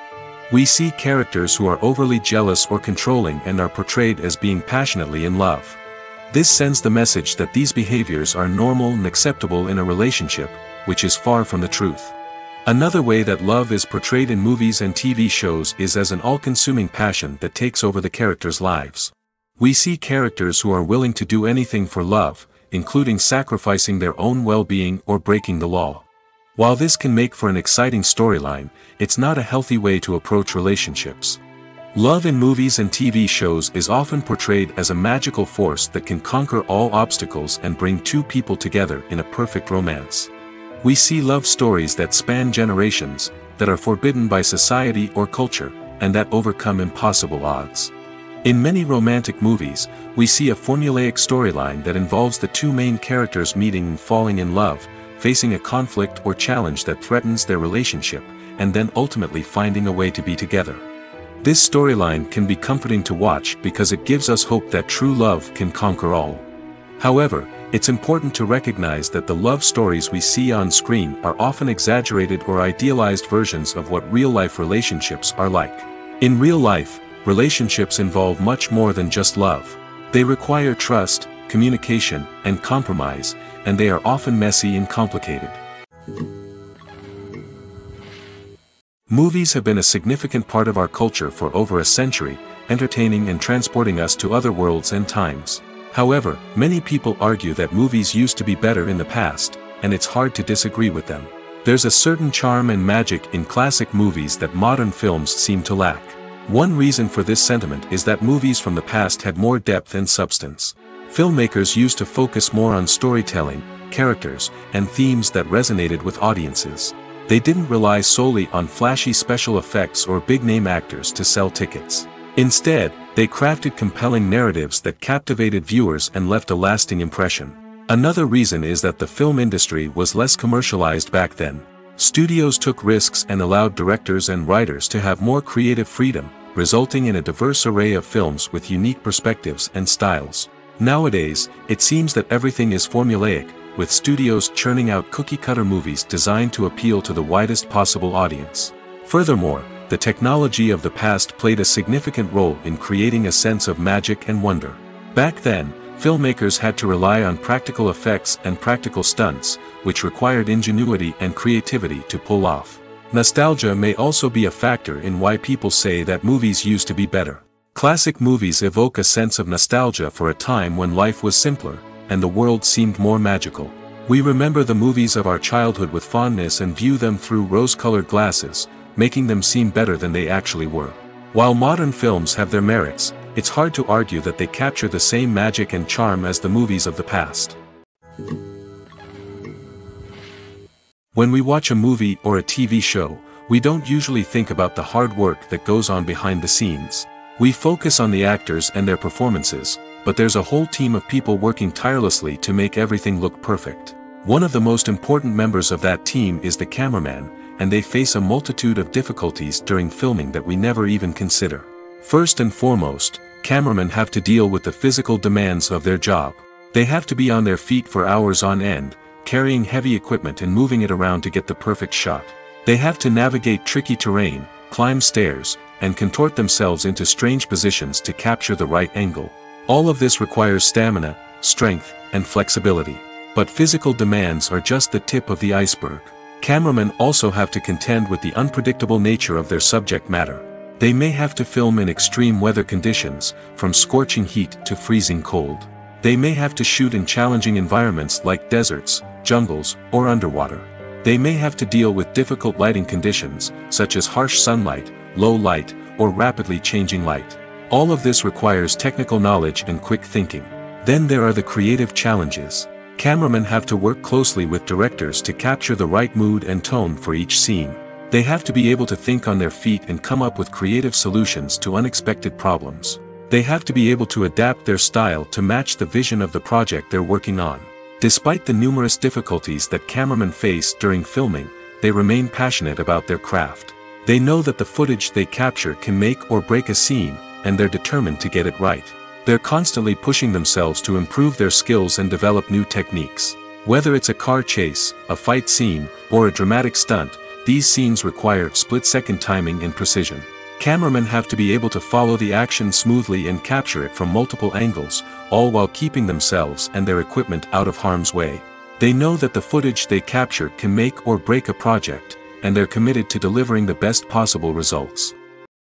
We see characters who are overly jealous or controlling and are portrayed as being passionately in love. This sends the message that these behaviors are normal and acceptable in a relationship, which is far from the truth. Another way that love is portrayed in movies and TV shows is as an all-consuming passion that takes over the characters' lives. We see characters who are willing to do anything for love, including sacrificing their own well-being or breaking the law. While this can make for an exciting storyline, it's not a healthy way to approach relationships. Love in movies and TV shows is often portrayed as a magical force that can conquer all obstacles and bring two people together in a perfect romance. We see love stories that span generations, that are forbidden by society or culture, and that overcome impossible odds. In many romantic movies, we see a formulaic storyline that involves the two main characters meeting and falling in love, facing a conflict or challenge that threatens their relationship, and then ultimately finding a way to be together. This storyline can be comforting to watch because it gives us hope that true love can conquer all. However, it's important to recognize that the love stories we see on screen are often exaggerated or idealized versions of what real-life relationships are like. In real life, relationships involve much more than just love. They require trust, communication, and compromise, and they are often messy and complicated. Movies have been a significant part of our culture for over a century, entertaining and transporting us to other worlds and times. However, many people argue that movies used to be better in the past, and it's hard to disagree with them. There's a certain charm and magic in classic movies that modern films seem to lack. One reason for this sentiment is that movies from the past had more depth and substance. Filmmakers used to focus more on storytelling, characters, and themes that resonated with audiences. They didn't rely solely on flashy special effects or big-name actors to sell tickets. Instead, they crafted compelling narratives that captivated viewers and left a lasting impression. Another reason is that the film industry was less commercialized back then. Studios took risks and allowed directors and writers to have more creative freedom, resulting in a diverse array of films with unique perspectives and styles. Nowadays, it seems that everything is formulaic, with studios churning out cookie-cutter movies designed to appeal to the widest possible audience. Furthermore, the technology of the past played a significant role in creating a sense of magic and wonder. Back then, filmmakers had to rely on practical effects and practical stunts, which required ingenuity and creativity to pull off. Nostalgia may also be a factor in why people say that movies used to be better. Classic movies evoke a sense of nostalgia for a time when life was simpler, and the world seemed more magical. We remember the movies of our childhood with fondness and view them through rose-colored glasses, making them seem better than they actually were. While modern films have their merits, it's hard to argue that they capture the same magic and charm as the movies of the past. When we watch a movie or a TV show, we don't usually think about the hard work that goes on behind the scenes. We focus on the actors and their performances, but there's a whole team of people working tirelessly to make everything look perfect. One of the most important members of that team is the cameraman, and they face a multitude of difficulties during filming that we never even consider. First and foremost, cameramen have to deal with the physical demands of their job. They have to be on their feet for hours on end, carrying heavy equipment and moving it around to get the perfect shot. They have to navigate tricky terrain, climb stairs, and contort themselves into strange positions to capture the right angle. All of this requires stamina, strength, and flexibility. But physical demands are just the tip of the iceberg. Cameramen also have to contend with the unpredictable nature of their subject matter. They may have to film in extreme weather conditions, from scorching heat to freezing cold. They may have to shoot in challenging environments like deserts, jungles, or underwater. They may have to deal with difficult lighting conditions, such as harsh sunlight, low light, or rapidly changing light. All of this requires technical knowledge and quick thinking. Then there are the creative challenges. Cameramen have to work closely with directors to capture the right mood and tone for each scene. They have to be able to think on their feet and come up with creative solutions to unexpected problems. They have to be able to adapt their style to match the vision of the project they're working on. Despite the numerous difficulties that cameramen face during filming, they remain passionate about their craft. They know that the footage they capture can make or break a scene, and they're determined to get it right. They're constantly pushing themselves to improve their skills and develop new techniques. Whether it's a car chase, a fight scene, or a dramatic stunt, these scenes require split-second timing and precision. Cameramen have to be able to follow the action smoothly and capture it from multiple angles, all while keeping themselves and their equipment out of harm's way. They know that the footage they capture can make or break a project, and they're committed to delivering the best possible results.